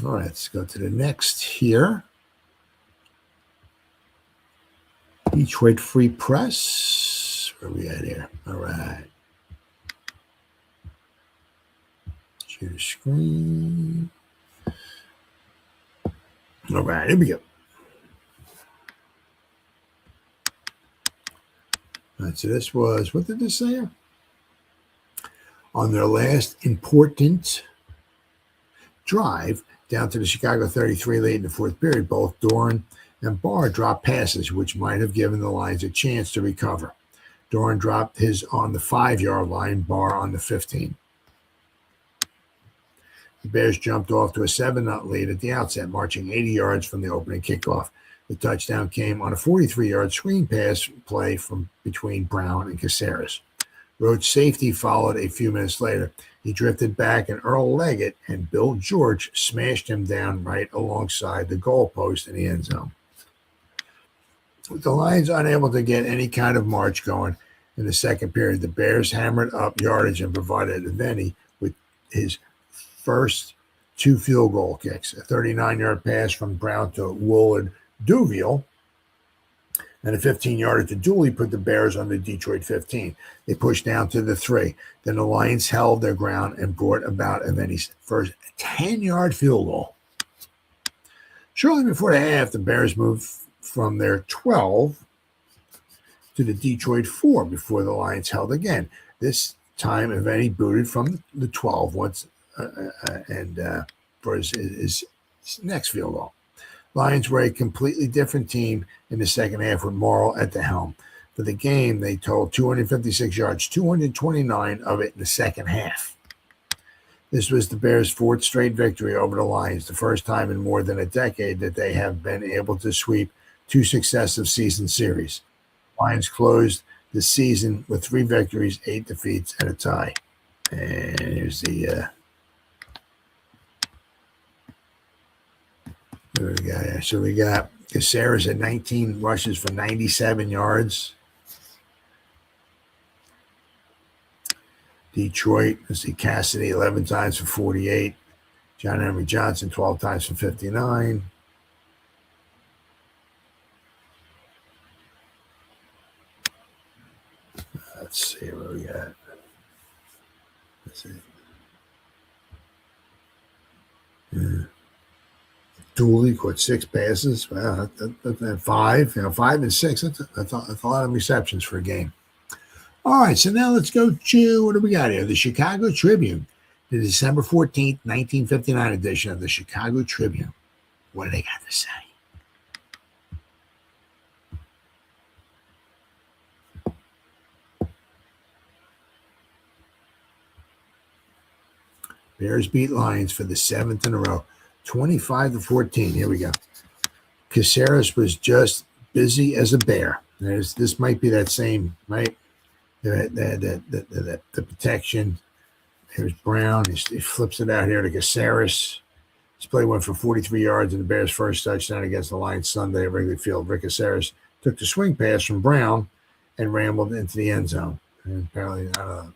All right, let's go to the next here. Detroit Free Press. Where are we at here? All right. Share the screen. All right, here we go. All right, so this was, what did this say here? On their last important drive down to the Chicago 33 late in the 4th period, both Doran and Barr dropped passes, which might have given the Lions a chance to recover. Doran dropped his on the 5-yard line, Barr on the 15. The Bears jumped off to a 7-0 lead at the outset, marching 80 yards from the opening kickoff. The touchdown came on a 43-yard screen pass play from between Brown and Caceres. Rhodes' safety followed a few minutes later. He drifted back, and Earl Leggett and Bill George smashed him down right alongside the goalpost in the end zone. With the Lions unable to get any kind of march going in the 2nd period, the Bears hammered up yardage and provided Aveni with his first 2 field goal kicks, a 39-yard pass from Brown to Willard Duviel, And a 15-yarder to Dooley put the Bears on the Detroit 15. They pushed down to the 3. Then the Lions held their ground and brought about Aveni's first 10-yard field goal. Shortly before the half, the Bears moved from their 12 to the Detroit 4 before the Lions held again. This time, Aveni booted from the 12 once for his next field goal. Lions were a completely different team in the second half with Morrill at the helm. For the game, they totaled 256 yards, 229 of it in the second half. This was the Bears' fourth straight victory over the Lions, the first time in more than a decade that they have been able to sweep 2 successive season series. Lions closed the season with 3 victories, 8 defeats, and a tie. And here's the what do we got here? So we got Caceres at 19 rushes for 97 yards. Detroit, let's see, Cassidy 11 times for 48. John Henry Johnson 12 times for 59. Let's see what we got. Let's see. Dooley caught 6 passes. Wow, that's 5. 5 and 6. That's a lot of receptions for a game. All right, so now let's go to, what do we got here? The Chicago Tribune, the December 14th, 1959 edition of the Chicago Tribune. What do they got to say? Bears beat Lions for the 7th in a row, 25-14. Here we go. Caceres was just busy as a bear. This might be that same, right? The protection. Here's Brown. He flips it out here to Caceres. This play went for 43 yards in the Bears' first touchdown against the Lions Sunday at Wrigley Field. Rick Caceres took the swing pass from Brown and rambled into the end zone. And apparently, I don't know.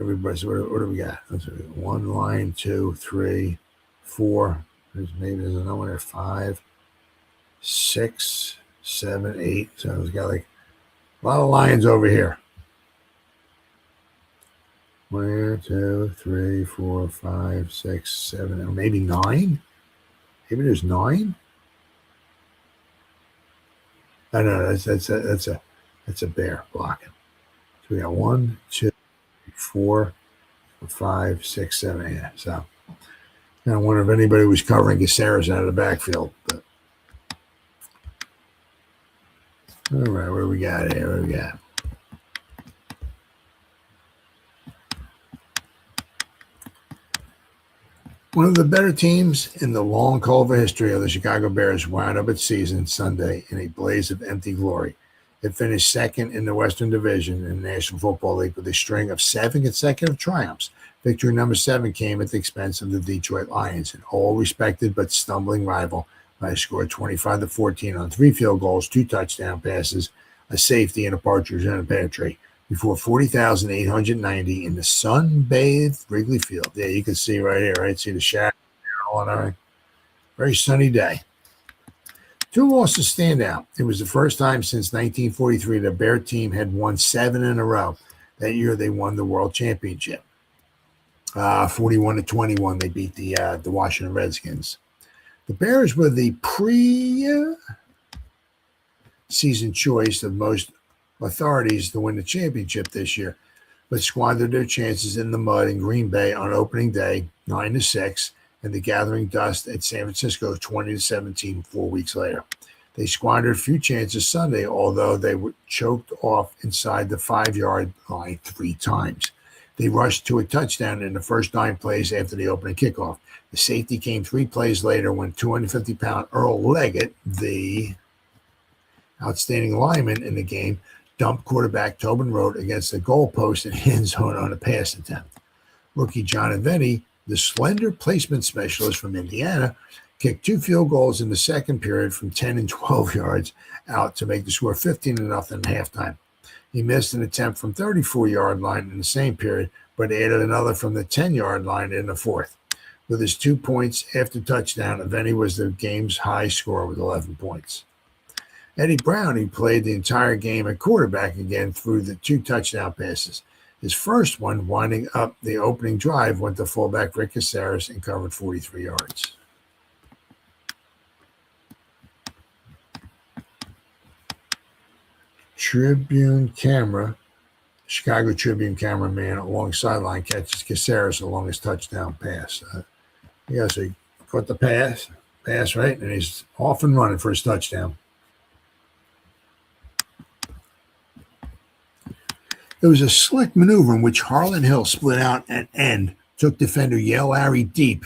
Everybody's, what do we got? Let's see, 1 line, 2, 3, 4. There's another one there. 5, 6, 7, 8. So it's got like a lot of Lions over here. 1, 2, 3, 4, 5, 6, 7, or maybe 9. Maybe there's 9. I know that's a bear blocking. So we got 1, 2, 4, 5, 6, 7, 8. So I wonder if anybody was covering Caceres out of the backfield. But all right, what do we got here? What do we got? One of the better teams in the long Culver history of the Chicago Bears wound up its season Sunday in a blaze of empty glory. It finished second in the Western Division in the National Football League with a string of 7 consecutive triumphs. Victory number 7 came at the expense of the Detroit Lions, an all-respected but stumbling rival, by a score of 25-14 on 3 field goals, 2 touchdown passes, a safety, and a partridge in a pear tree, before 40,890 in the sun-bathed Wrigley Field. Yeah, you can see right here, right? See the shadow on our very sunny day. 2 losses stand out. It was the first time since 1943 the Bear team had won 7 in a row. That year they won the World Championship. 41-21, they beat the Washington Redskins. The Bears were the pre-season choice of most authorities to win the championship this year, but squandered their chances in the mud in Green Bay on opening day, 9-6, and the gathering dust at San Francisco, 20-17, 4 weeks later. They squandered a few chances Sunday, although they were choked off inside the 5-yard line 3 times. They rushed to a touchdown in the first 9 plays after the opening kickoff. The safety came 3 plays later when 250-pound Earl Leggett, the outstanding lineman in the game, dumped quarterback Tobin Rote against the goalpost and end zone on a pass attempt. Rookie John Aveni, the slender placement specialist from Indiana, kicked 2 field goals in the second period from 10 and 12 yards out to make the score 15-0 at halftime. He missed an attempt from 34-yard line in the same period, but added another from the 10-yard line in the fourth. With his 2 points after touchdown, Aveni was the game's high scorer with 11 points. Eddie Brown, he played the entire game at quarterback again through the 2 touchdown passes. His first one, winding up the opening drive, went to fullback Rick Caceres and covered 43 yards. Tribune camera, Chicago Tribune cameraman along sideline catches Caceres along his touchdown pass. So he caught the pass right, and he's off and running for his touchdown. It was a slick maneuver in which Harlan Hill split out at end, took defender Yale Larry deep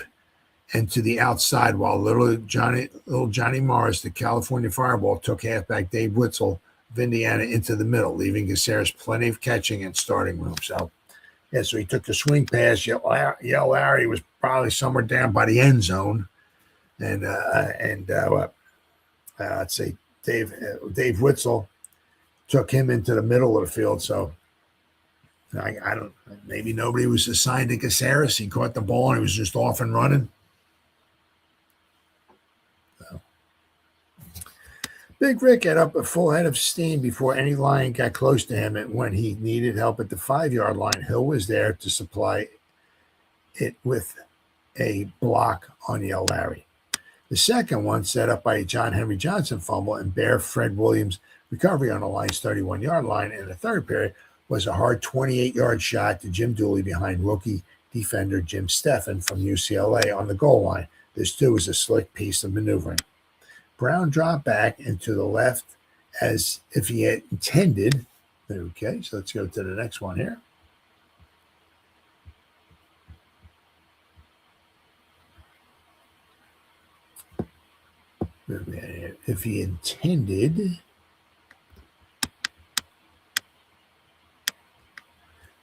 and to the outside, while little Johnny Morris, the California Fireball, took halfback Dave Witzel of Indiana into the middle, leaving Caceres plenty of catching and starting room. So he took the swing pass. Yale Larry was probably somewhere down by the end zone, and let's say Dave Witzel took him into the middle of the field. So I don't. Maybe nobody was assigned to Caceres. He caught the ball and he was just off and running. So. Big Rick had up a full head of steam before any Lion got close to him, and when he needed help at the 5-yard line, Hill was there to supply it with a block on Yale Larry. The second one, set up by a John Henry Johnson fumble and Bear Fred Williams recovery on the Lions' 31-yard line in the third period, was a hard 28-yard shot to Jim Dooley behind rookie defender Jim Steffen from UCLA on the goal line. This, too, was a slick piece of maneuvering. Brown dropped back and to the left as if he had intended. Okay, so let's go to the next one here. If he intended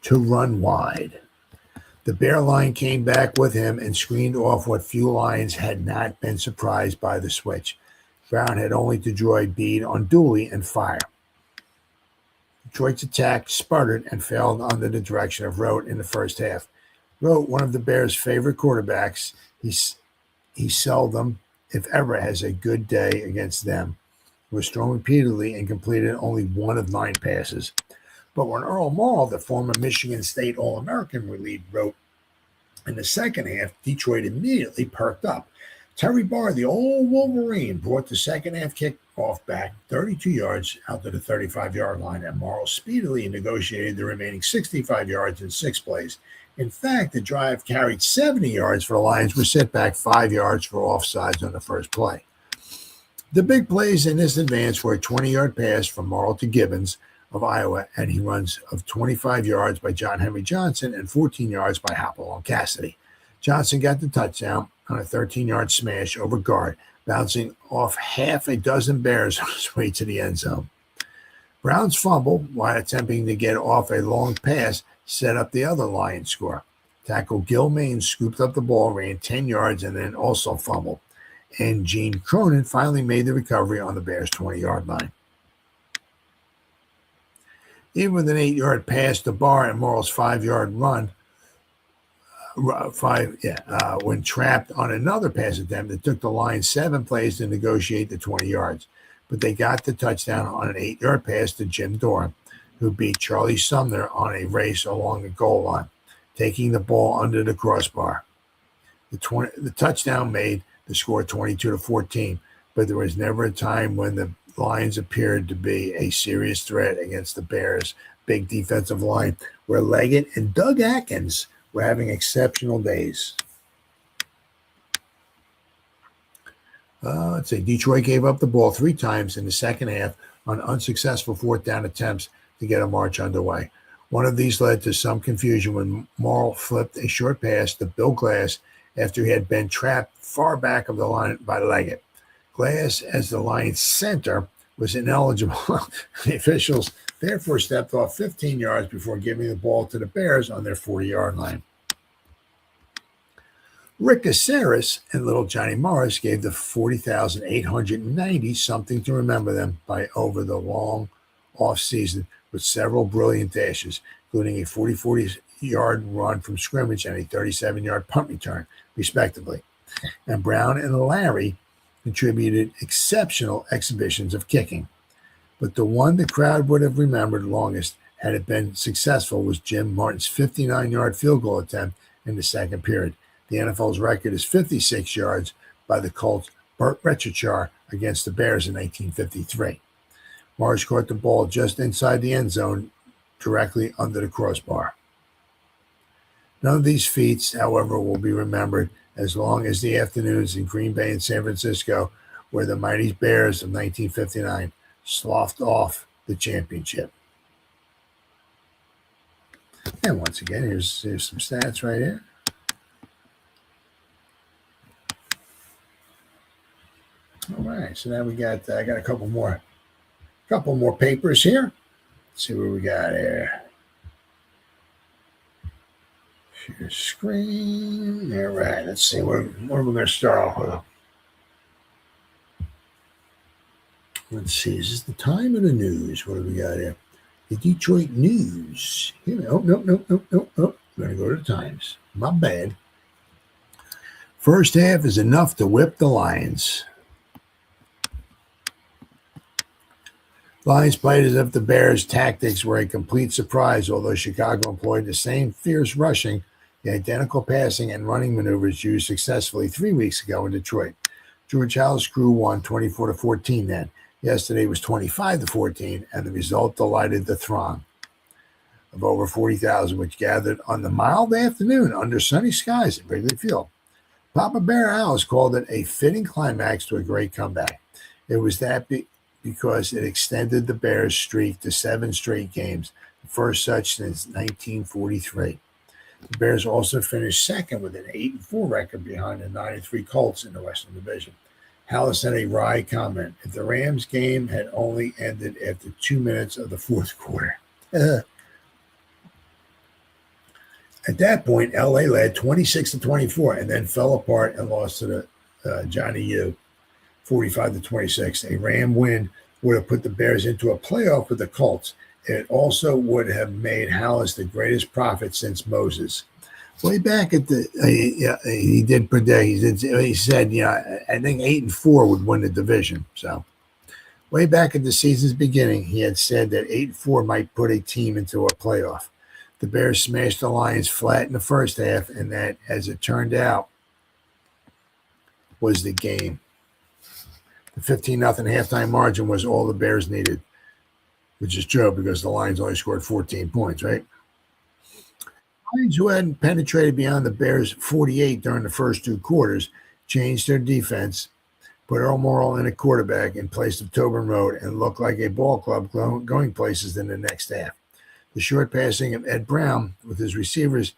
to run wide. The Bear line came back with him and screened off what few Lions had not been surprised by the switch. Brown had only to draw a bead on Dooley and fire. Detroit's attack sputtered and failed under the direction of Rote in the first half. Rote, one of the Bears' favorite quarterbacks, he seldom, if ever, has a good day against them. He was thrown repeatedly and completed only 1 of 9 passes. But when Earl Morrall, the former Michigan State All-American, relieved Rote in the second half, Detroit immediately perked up. Terry Barr, the old Wolverine, brought the second half kickoff back 32 yards out to the 35-yard line, and Morrall speedily negotiated the remaining 65 yards in 6 plays. In fact, the drive carried 70 yards for the Lions, were set back 5 yards for offsides on the first play. The big plays in this advance were a 20-yard pass from Morrall to Gibbons of Iowa, and he runs of 25 yards by John Henry Johnson and 14 yards by Hopalong Cassidy. Johnson got the touchdown on a 13-yard smash over guard, bouncing off half a dozen Bears on his way to the end zone. Brown's fumble, while attempting to get off a long pass, set up the other Lions score. Tackle Gil Main scooped up the ball, ran 10 yards, and then also fumbled. And Gene Cronin finally made the recovery on the Bears' 20-yard line. Even with an 8-yard pass to Barr and Morrall's 5-yard run, when trapped on another pass attempt, it took the Lions 7 plays to negotiate the 20 yards. But they got the touchdown on an 8-yard pass to Jim Dorn, who beat Charlie Sumner on a race along the goal line, taking the ball under the crossbar. The touchdown made the score 22-14, but there was never a time when the Lions appeared to be a serious threat against the Bears' big defensive line, where Leggett and Doug Atkins were having exceptional days. Let's say Detroit gave up the ball 3 times in the second half on unsuccessful 4th down attempts to get a march underway. One of these led to some confusion when Morrall flipped a short pass to Bill Glass after he had been trapped far back of the line by Leggett. Glass, as the Lions' center, was ineligible. The officials therefore stepped off 15 yards before giving the ball to the Bears on their 40-yard line. Rick Caceres and little Johnny Morris gave the 40,890 something to remember them by over the long off-season with several brilliant dashes, including a 40-yard run from scrimmage and a 37-yard punt return, respectively. And Brown and Larry contributed exceptional exhibitions of kicking. But the one the crowd would have remembered longest had it been successful was Jim Martin's 59-yard field goal attempt in the second period. The NFL's record is 56 yards by the Colts' Burt Rechichar against the Bears in 1953. Marsh caught the ball just inside the end zone, directly under the crossbar. None of these feats, however, will be remembered as long as the afternoons in Green Bay and San Francisco, where the mighty Bears of 1959 sloughed off the championship. And once again, here's some stats right here. All right, so now we got I got a couple more papers here. Let's see what we got here. Share screen. All right, let's see what are we going to start off with. Let's see, is this the time of the news? What do we got here? The Detroit News. Here, no. I'm going to go to the Times. My bad. First half is enough to whip the Lions. Lions played as if the Bears' tactics were a complete surprise, although Chicago employed the same fierce rushing, the identical passing, and running maneuvers used successfully 3 weeks ago in Detroit. George Howell's crew won 24-14 then. Yesterday was 25-14, and the result delighted the throng of over 40,000, which gathered on the mild afternoon under sunny skies at Wrigley Field. Papa Bear Owls called it a fitting climax to a great comeback. It was that because it extended the Bears' streak to 7 straight games, the first such since 1943. The Bears also finished second with an 8-4 record behind the 9-3 Colts in the Western Division. Hallis had a wry comment. If the Rams game had only ended after 2 minutes of the fourth quarter. At that point, LA led 26-24 and then fell apart and lost to the Johnny U, 45-26. A Ram win would have put the Bears into a playoff with the Colts. It also would have made Hallis the greatest prophet since Moses. Way back at the, he did predict. He said, I think 8-4 would win the division. So, way back at the season's beginning, he had said that 8-4 might put a team into a playoff. The Bears smashed the Lions flat in the first half, and that, as it turned out, was the game. The 15-0 halftime margin was all the Bears needed, which is true because the Lions only scored 14 points, right? Lions, who hadn't penetrated beyond the Bears' 48 during the first 2 quarters, changed their defense, put Earl Morrall in a quarterback in place of Tobin Road, and looked like a ball club going places in the next half. The short passing of Ed Brown, with his receivers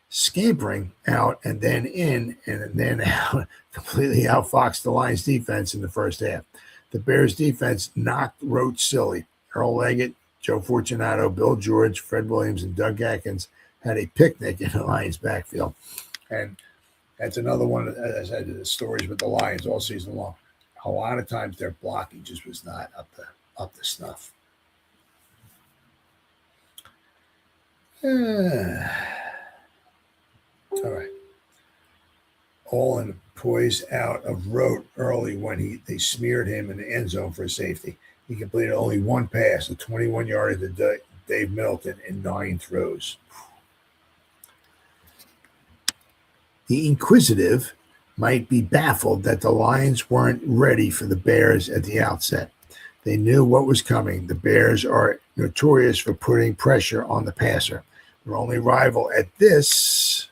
scampering out and then in and then out, completely outfoxed the Lions' defense in the first half. The Bears' defense knocked Roach silly. Earl Leggett, Joe Fortunato, Bill George, Fred Williams, and Doug Atkins had a picnic in the Lions' backfield. And that's another one, as I said, the stories with the Lions all season long. A lot of times their blocking just was not up to snuff. All right. Olin poised out of Rote early when they smeared him in the end zone for safety. He completed only one pass, a 21-yarder to Dave Middleton in 9 throws. The inquisitive might be baffled that the Lions weren't ready for the Bears at the outset. They knew what was coming. The Bears are notorious for putting pressure on the passer. Their only rival at this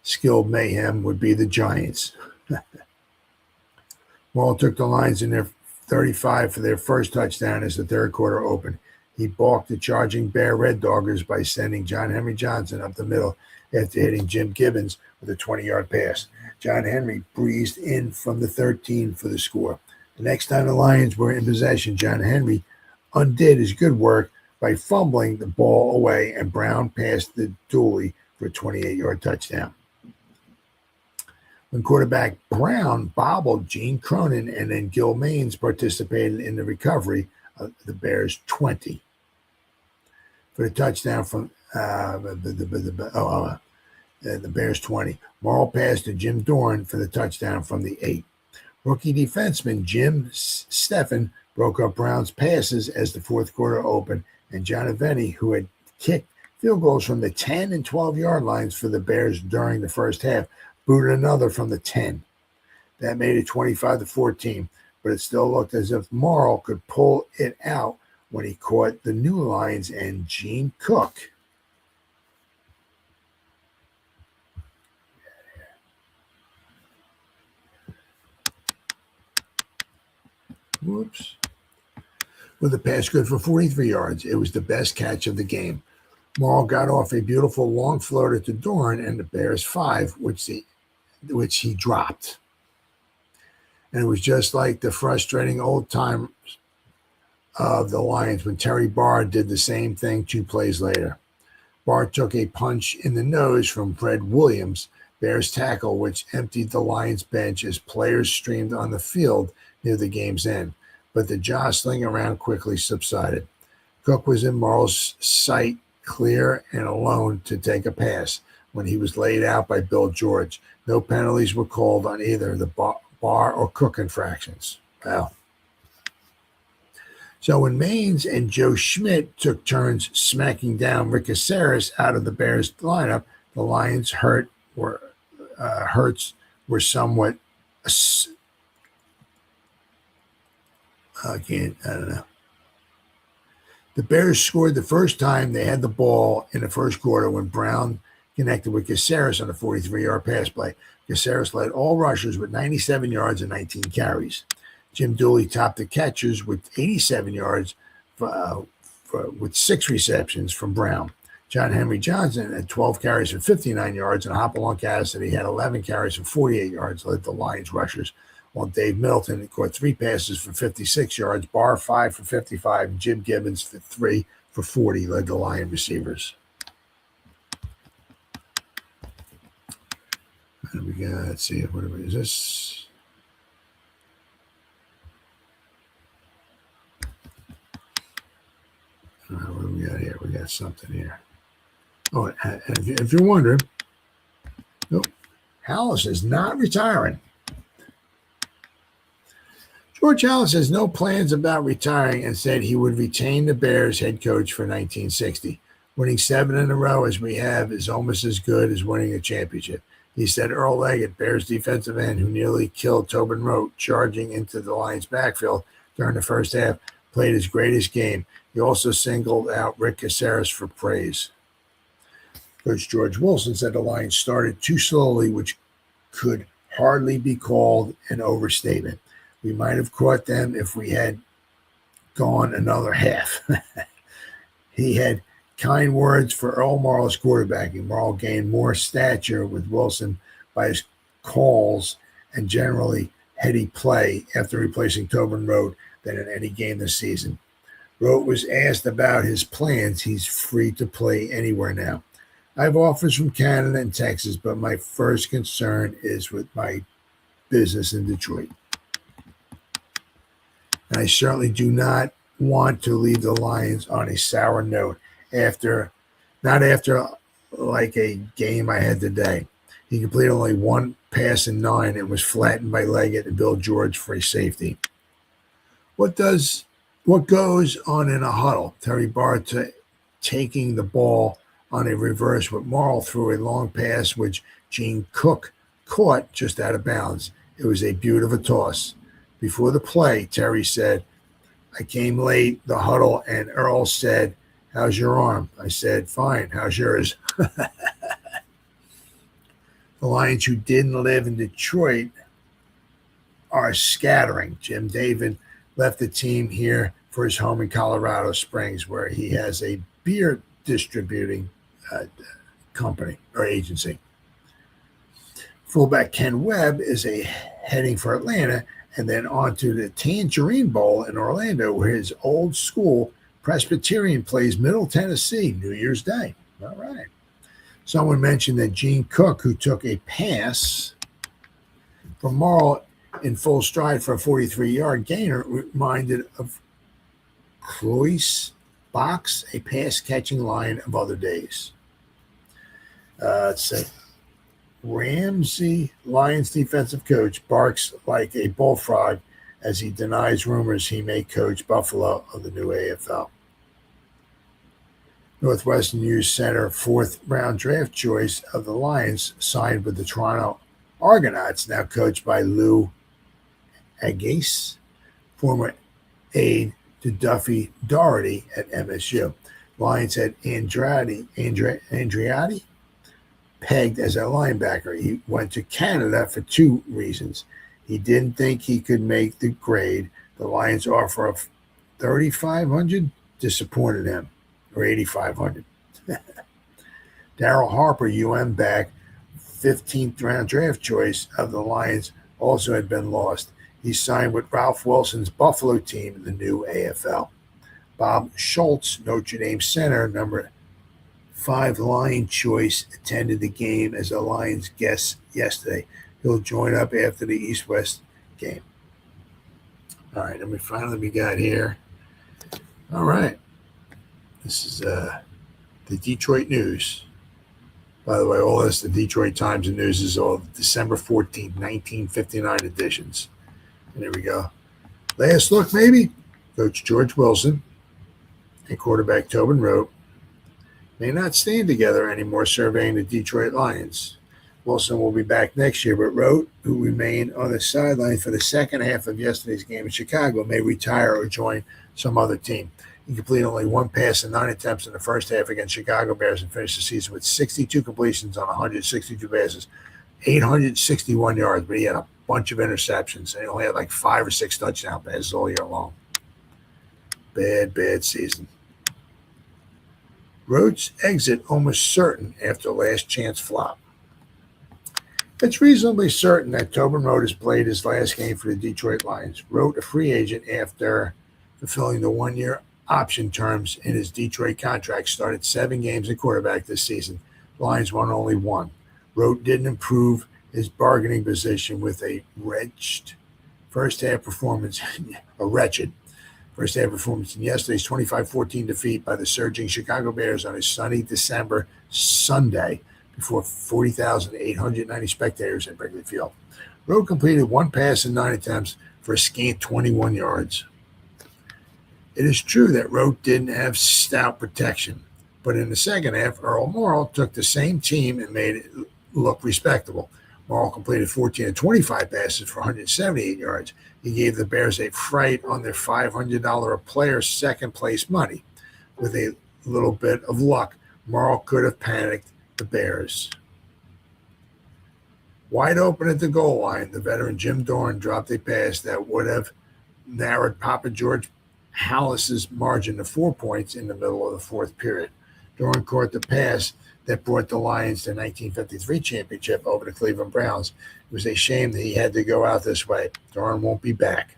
skilled mayhem would be the Giants. Morrall took the Lions in their 35 for their first touchdown as the third quarter opened. He balked the charging Bear Red Doggers by sending John Henry Johnson up the middle after hitting Jim Gibbons with a 20-yard pass. John Henry breezed in from the 13 for the score. The next time the Lions were in possession, John Henry undid his good work by fumbling the ball away, and Brown passed the Dooley for a 28-yard touchdown. When quarterback Brown bobbled, Gene Cronin and then Gil Maines participated in the recovery of the Bears' 20 for the touchdown from the Bears' 20. Morrall passed to Jim Dorn for the touchdown from the 8. Rookie defenseman Jim Steffen broke up Brown's passes as the fourth quarter opened, and Giannivetti, who had kicked field goals from the 10 and 12-yard lines for the Bears during the first half, booted another from the 10. That made it 25-14, but it still looked as if Morrill could pull it out when he caught the new lines and Gene Cook. Whoops. With a pass good for 43 yards, it was the best catch of the game. Morrill got off a beautiful long floater to Dorn and the Bears 5, which he dropped. And it was just like the frustrating old times of the Lions when Terry Barr did the same thing 2 plays later. Barr took a punch in the nose from Fred Williams, Bears tackle, which emptied the Lions bench as players streamed on the field near the game's end. But the jostling around quickly subsided. Cook was in Morrill's sight, clear and alone to take a pass when he was laid out by Bill George. No penalties were called on either the Barr or Cook infractions. Wow. So when Maines and Joe Schmidt took turns smacking down Rick Caceres out of the Bears lineup, the Lions' hurts were somewhat. I don't know. The Bears scored the first time they had the ball in the first quarter when Brown connected with Caceres on a 43-yard pass play. Caceres led all rushers with 97 yards and 19 carries. Jim Dooley topped the catchers with 87 yards with 6 receptions from Brown. John Henry Johnson had 12 carries for 59 yards, and Hopalong Cassidy had 11 carries for 48 yards, led the Lions rushers, while Dave Middleton caught 3 passes for 56 yards, Barr 5 for 55, and Jim Gibbons for 3 for 40 led the Lion receivers. And we got, let's see, what is this? What do we got here? We got something here. Oh, if you're wondering, nope, Halas is not retiring. George Halas has no plans about retiring and said he would retain the Bears head coach for 1960. Winning 7 in a row as we have is almost as good as winning a championship. He said Earl Leggett, Bears defensive end who nearly killed Tobin Rote charging into the Lions backfield during the first half, played his greatest game. He also singled out Rick Caceres for praise. Coach George Wilson said the Lions started too slowly, which could hardly be called an overstatement. We might have caught them if we had gone another half. He had kind words for Earl Morrill's quarterbacking. Morrill gained more stature with Wilson by his calls and generally heady play after replacing Tobin Rote than in any game this season. Rote was asked about his plans. He's free to play anywhere now. I have offers from Canada and Texas, but my first concern is with my business in Detroit. And I certainly do not want to leave the Lions on a sour note not after like a game I had today. He completed only 1 pass in 9 and was flattened by Leggett and Bill George for a safety. What goes on in a huddle? Terry Barr taking the ball on a reverse with Morrill threw a long pass which Gene Cook caught just out of bounds. It was a beaut of a toss. Before the play, Terry said, I came late, the huddle, and Earl said, how's your arm? I said, fine, how's yours? The Lions who didn't live in Detroit are scattering. Jim David left the team here for his home in Colorado Springs, where he has a beer distributing company or agency. Fullback Ken Webb is heading for Atlanta and then on to the Tangerine Bowl in Orlando, where his old school Presbyterian plays Middle Tennessee New Year's Day. All right. Someone mentioned that Gene Cook, who took a pass from Morrill in full stride for a 43-yard gainer, reminded of Cloyce Box, a pass-catching line of other days. Let's see. Ramsey, Lions defensive coach, barks like a bullfrog as he denies rumors he may coach Buffalo of the new AFL. Northwestern News Center, fourth-round draft choice of the Lions, signed with the Toronto Argonauts, now coached by Lou Agase, former aide to Duffy Doherty at MSU. Lions had Andreatti pegged as a linebacker. He went to Canada for two reasons. He didn't think he could make the grade. The Lions offer of $3,500 disappointed him, or $8,500. Darryl Harper, UM back, 15th round draft choice of the Lions, also had been lost. He signed with Ralph Wilson's Buffalo team in the new AFL. Bob Schultz, Notre Dame center, number 5 Lion choice, attended the game as a Lions guest yesterday. He'll join up after the East-West game. All right, we got here. All right. This is the Detroit News. By the way, all this, the Detroit Times and News, is all December 14th, 1959 editions. And here we go. Last look, maybe. Coach George Wilson and quarterback Tobin Rote may not stand together anymore surveying the Detroit Lions. Wilson will be back next year, but Rote, who remained on the sideline for the second half of yesterday's game in Chicago, may retire or join some other team. He completed only one pass and 9 attempts in the first half against Chicago Bears and finished the season with 62 completions on 162 passes, 861 yards, but he had a bunch of interceptions, and he only had like 5 or 6 touchdown passes all year long. Bad season. Rote's exit almost certain after last chance flop. It's reasonably certain that Tobin Rote has played his last game for the Detroit Lions. Rote, a free agent after fulfilling the 1-year option terms in his Detroit contract, started 7 games at quarterback this season. The Lions won only 1. Rote didn't improve his bargaining position with a wretched first-half performance in yesterday's 25-14 defeat by the surging Chicago Bears on a sunny December Sunday before 40,890 spectators at Wrigley Field. Rote completed 1 pass and 9 attempts for a scant 21 yards. It is true that Rote didn't have stout protection, but in the second half, Earl Morrall took the same team and made it look respectable. Morrall completed 14 and 25 passes for 178 yards. He gave the Bears a fright on their $500 a player second-place money. With a little bit of luck, Morrall could have panicked the Bears. Wide open at the goal line, the veteran Jim Dorn dropped a pass that would have narrowed Papa George Halas's margin to 4 points in the middle of the fourth period. Dorn caught the pass that brought the Lions to the 1953 championship over the Cleveland Browns. It was a shame that he had to go out this way. Dorn won't be back.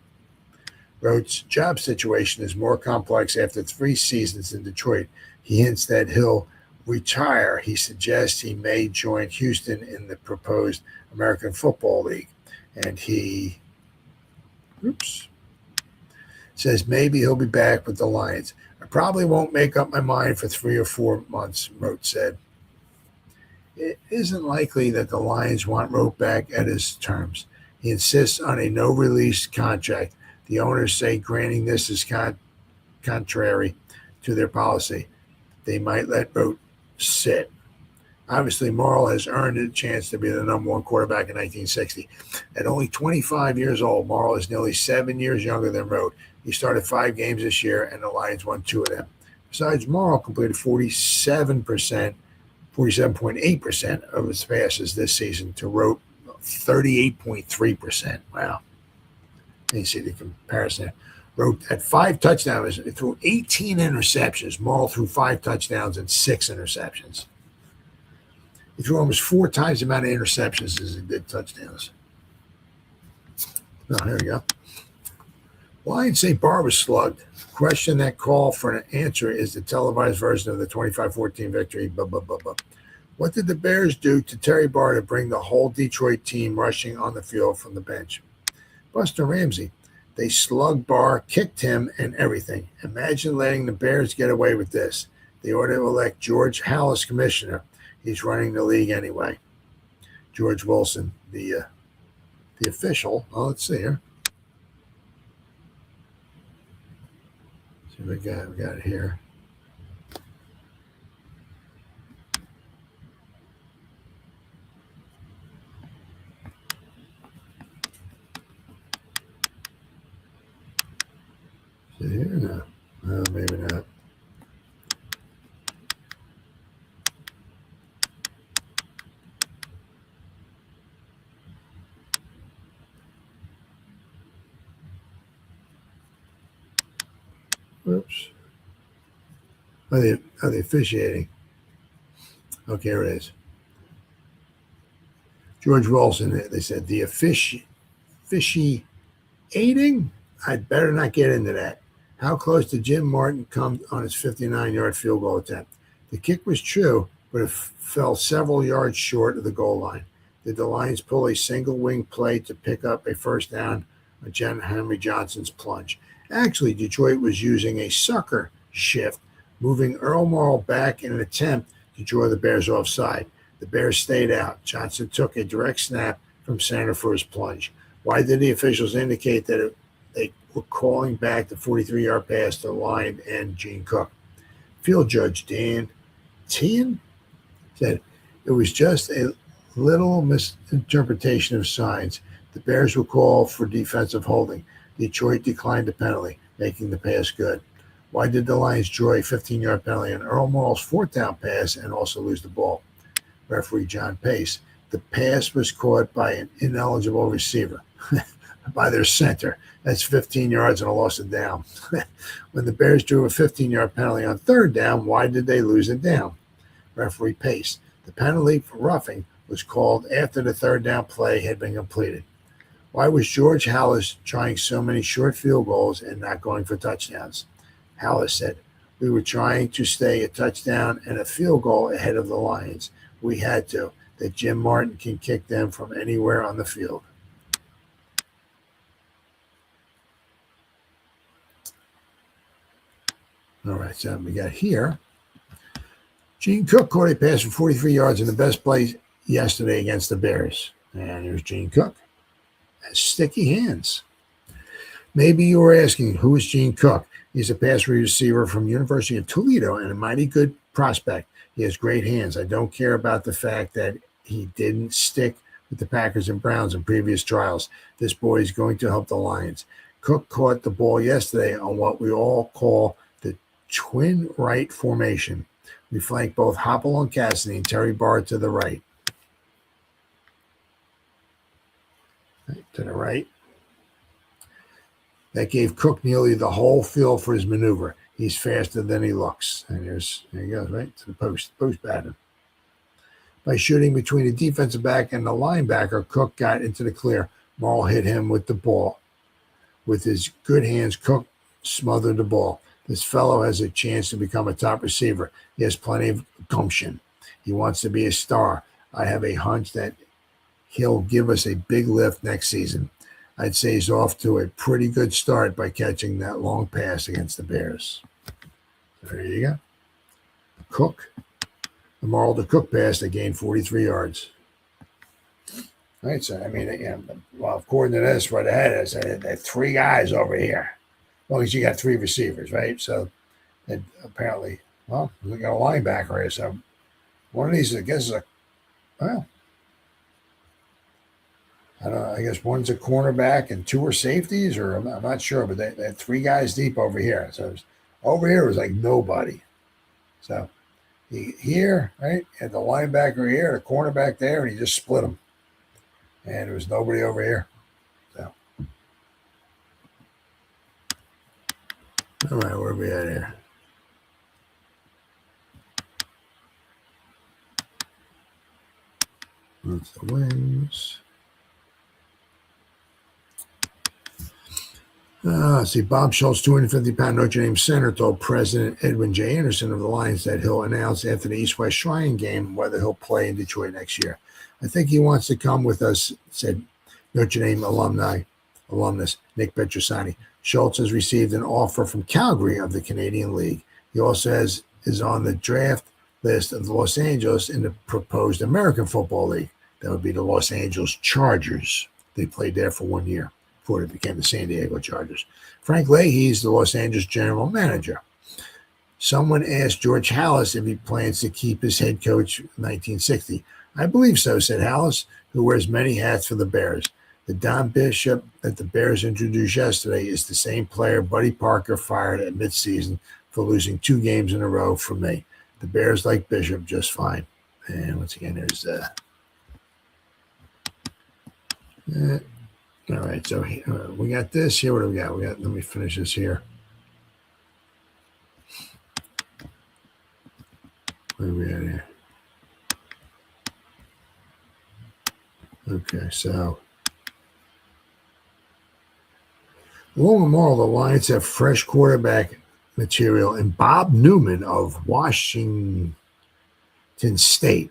Rote's job situation is more complex after 3 seasons in Detroit. He hints that he'll retire. He suggests he may join Houston in the proposed American Football League. And he says maybe he'll be back with the Lions. I probably won't make up my mind for 3 or 4 months, Rote said. It isn't likely that the Lions want Rote back at his terms. He insists on a no-release contract. The owners say granting this is contrary to their policy. They might let Rote sit. Obviously, Morrall has earned a chance to be the number 1 quarterback in 1960. At only 25 years old, Morrall is nearly 7 years younger than Rote. He started 5 games this year, and the Lions won 2 of them. Besides, Morrall completed 47.8% of his passes this season to Rote 38.3%. Wow. You see the comparison. Rote had 5 touchdowns. He threw 18 interceptions. Morrall threw 5 touchdowns and 6 interceptions. He threw almost 4 times the amount of interceptions as he did touchdowns. Oh, here we go. Lions St. Barbara slugged. Question that call for an answer is the televised version of the 25-14 victory. What did the Bears do to Terry Barr to bring the whole Detroit team rushing on the field from the bench? Buster Ramsey. They slugged Barr, kicked him, and everything. Imagine letting the Bears get away with this. They ought to elect George Halas commissioner. He's running the league anyway. George Wilson, the official. Oh, let's see here. We got it here. Is it here? No. No, maybe not. Whoops. Are they officiating? Okay, here it is. George Wilson, they said, the officiating? I'd better not get into that. How close did Jim Martin come on his 59-yard field goal attempt? The kick was true, but it fell several yards short of the goal line. Did the Lions pull a single wing play to pick up a first down on Henry Johnson's plunge? Actually, Detroit was using a sucker shift, moving Earl Morrall back in an attempt to draw the Bears offside. The Bears stayed out. Johnson took a direct snap from center for his plunge. Why did the officials indicate that they were calling back the 43-yard pass to the line and Gene Cook? Field judge Dan Tien said it was just a little misinterpretation of signs. The Bears will call for defensive holding. Detroit declined the penalty, making the pass good. Why did the Lions draw a 15-yard penalty on Earl Morrall's fourth down pass and also lose the ball? Referee John Pace. The pass was caught by an ineligible receiver, by their center. That's 15 yards and a loss of down. When the Bears drew a 15-yard penalty on third down, why did they lose it down? Referee Pace. The penalty for roughing was called after the third down play had been completed. Why was George Halas trying so many short field goals and not going for touchdowns? Halas said, we were trying to stay a touchdown and a field goal ahead of the Lions. We had to. That Jim Martin can kick them from anywhere on the field. All right, so we got here. Gene Cook caught a pass for 43 yards in the best play yesterday against the Bears. And here's Gene Cook. Has sticky hands. Maybe you were asking, who is Gene Cook? He's a pass receiver from University of Toledo and a mighty good prospect. He has great hands. I don't care about the fact that he didn't stick with the Packers and Browns in previous trials. This boy is going to help the Lions. Cook caught the ball yesterday on what we all call the twin right formation. We flank both Hopple Cassidy and Terry Bard to the right. To the right. That gave Cook nearly the whole field for his maneuver. He's faster than he looks. And there he goes, right to the post pattern. By shooting between the defensive back and the linebacker, Cook got into the clear. Morrall hit him with the ball. With his good hands, Cook smothered the ball. This fellow has a chance to become a top receiver. He has plenty of gumption. He wants to be a star. I have a hunch that he'll give us a big lift next season. I'd say he's off to a pretty good start by catching that long pass against the Bears. There you go. Cook. The Morrall to Cook pass that gained 43 yards. All right, so, I mean, well, according to this, what I had is I had three guys over here. As long as you got three receivers, right? So, apparently, well, we got a linebacker here. So, one of these, I guess, is well, I don't know. I guess one's a cornerback and two are safeties, or I'm not sure, but they had three guys deep over here. So over here was like nobody. So here, right, had the linebacker here, the cornerback there, and he just split them. And there was nobody over here. So, all right, where are we at here? That's the wings. See, Bob Schultz, 250-pound Notre Dame center, told President Edwin J. Anderson of the Lions that he'll announce after the East-West Shrine game whether he'll play in Detroit next year. I think he wants to come with us, said Notre Dame alumnus Nick Petrosani. Schultz has received an offer from Calgary of the Canadian League. He also is on the draft list of Los Angeles in the proposed American Football League. That would be the Los Angeles Chargers. They played there for 1 year. before it became the San Diego Chargers. Frank Leahy is the Los Angeles general manager. Someone asked George Halas if he plans to keep his head coach in 1960. I believe so, said Halas, who wears many hats for the Bears. The Don Bishop that the Bears introduced yesterday is the same player Buddy Parker fired at midseason for losing 2 games in a row for me. The Bears like Bishop just fine. And once again, there's all right, so we got this here. What do we got? Let me finish this here. What are we at here? Okay, so along the moral, the Lions have fresh quarterback material in Bob Newman of Washington State,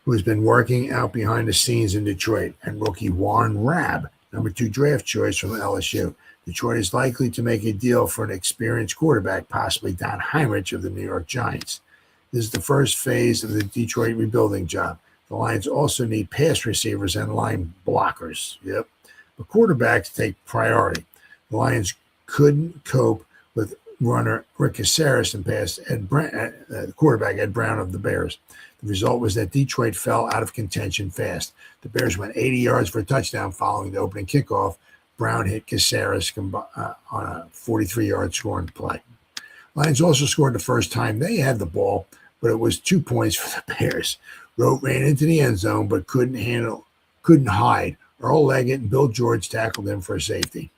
who has been working out behind the scenes in Detroit, and rookie Warren Rabb, number 2 draft choice from LSU. Detroit is likely to make a deal for an experienced quarterback, possibly Don Heinrich of the New York Giants. This is the first phase of the Detroit rebuilding job. The Lions also need pass receivers and line blockers. Yep. But quarterbacks take priority. The Lions couldn't cope with runner Rick Caceres and pass quarterback Ed Brown of the Bears. The result was that Detroit fell out of contention fast. The Bears went 80 yards for a touchdown following the opening kickoff. Brown hit Caceres on a 43-yard scoring play. Lions also scored the first time they had the ball, but it was 2 points for the Bears. Rote ran into the end zone, but couldn't hide. Earl Leggett and Bill George tackled him for a safety.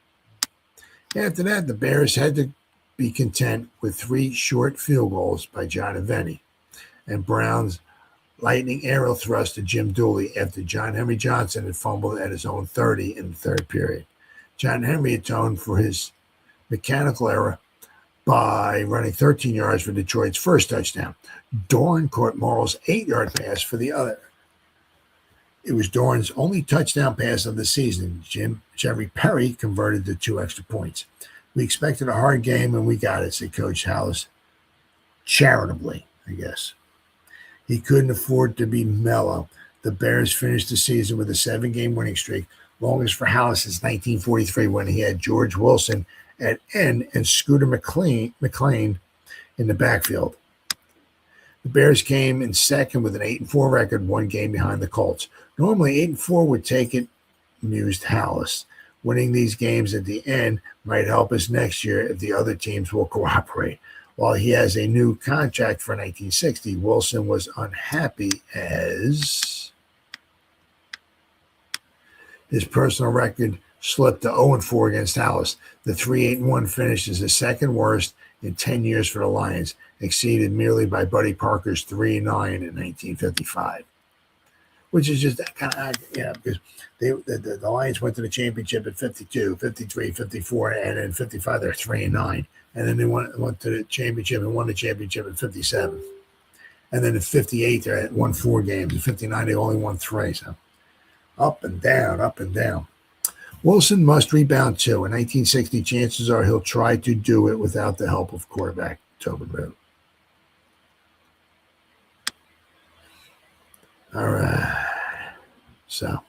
After that, the Bears had to be content with 3 short field goals by John Aveni and Brown's lightning aerial thrust to Jim Dooley after John Henry Johnson had fumbled at his own 30 in the third period. John Henry atoned for his mechanical error by running 13 yards for Detroit's first touchdown. Dorn caught Morrow's 8-yard pass for the other. It was Dorn's only touchdown pass of the season. Jerry Perry converted the 2 extra points. We expected a hard game, and we got it, said Coach Halas. Charitably, I guess. He couldn't afford to be mellow. The Bears finished the season with a 7-game winning streak, longest for Halas since 1943 when he had George Wilson at end and Scooter McLean in the backfield. The Bears came in second with an 8-4 record, 1 game behind the Colts. Normally, 8-4 would take it, mused Halas. Winning these games at the end might help us next year if the other teams will cooperate. While he has a new contract for 1960, Wilson was unhappy as his personal record slipped to 0-4 against Halas. The 3-8-1 finish is the second worst in 10 years for the Lions, exceeded merely by Buddy Parker's 3-9 in 1955. Which is just that kind of, because the Lions went to the championship at 52, 53, 54, and in 55 they're 3-9. And then they went to the championship and won the championship at 57. And then in 58 they won 4 games. In 59 they only won 3. So up and down, up and down. Wilson must rebound too. In 1960, chances are he'll try to do it without the help of quarterback Tobin wrote. All right. So.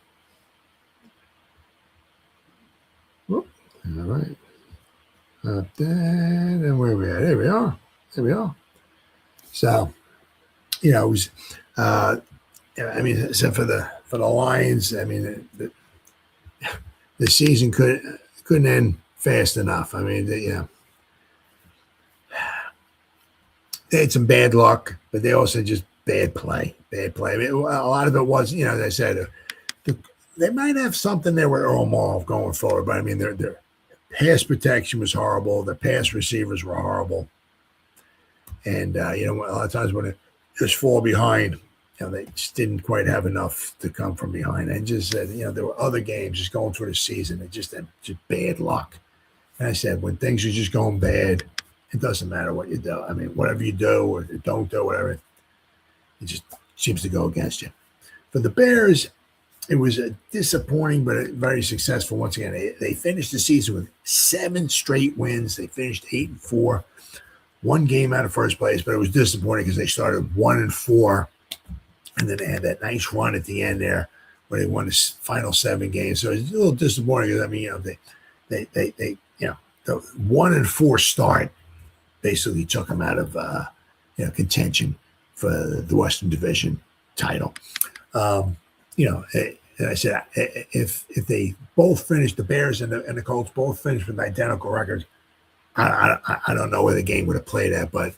Whoop. All right. Up there. And where are we at? There we are. There we are. So, it was, so for the Lions, the season couldn't end fast enough. They had some bad luck, but they also just bad play. A lot of it was, as I said, they might have something there with Earl Morrow going forward, but their pass protection was horrible. The pass receivers were horrible. And, a lot of times when it just fall behind, they just didn't quite have enough to come from behind. And just said, there were other games just going through the season that just had just bad luck. And I said, when things are just going bad, it doesn't matter what you do. Whatever you do or don't do, whatever, it just seems to go against you. For the Bears, it was a disappointing but very successful. Once again, they finished the season with 7 straight wins. They finished 8-4, 1 game out of first place, but it was disappointing because they started 1-4. And then they had that nice run at the end there where they won the final 7 games. So it's a little disappointing because, I mean, they the 1-4 start basically took them out of contention for the Western Division title. And I said, if they both finished, the Bears and the Colts both finished with identical records, I don't know where the game would have played at, but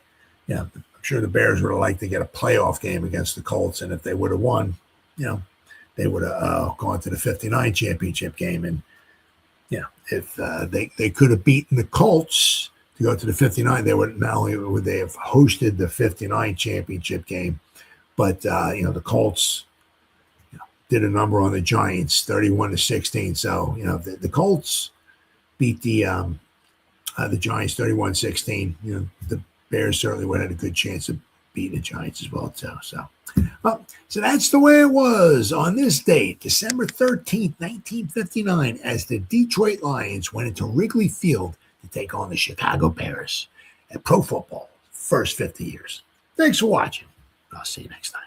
I'm sure the Bears would have liked to get a playoff game against the Colts, and if they would have won, they would have gone to the 59 championship game. And if they could have beaten the Colts to go to the 59, they would not only would they have hosted the 59 championship game, but the Colts did a number on the Giants, 31-16. So the Colts beat the Giants 31-16. The Bears certainly would have had a good chance of beating the Giants as well too. So that's the way it was on this date, December 13th, 1959, as the Detroit Lions went into Wrigley Field to take on the Chicago Bears at pro football first 50 years. Thanks for watching. I'll see you next time.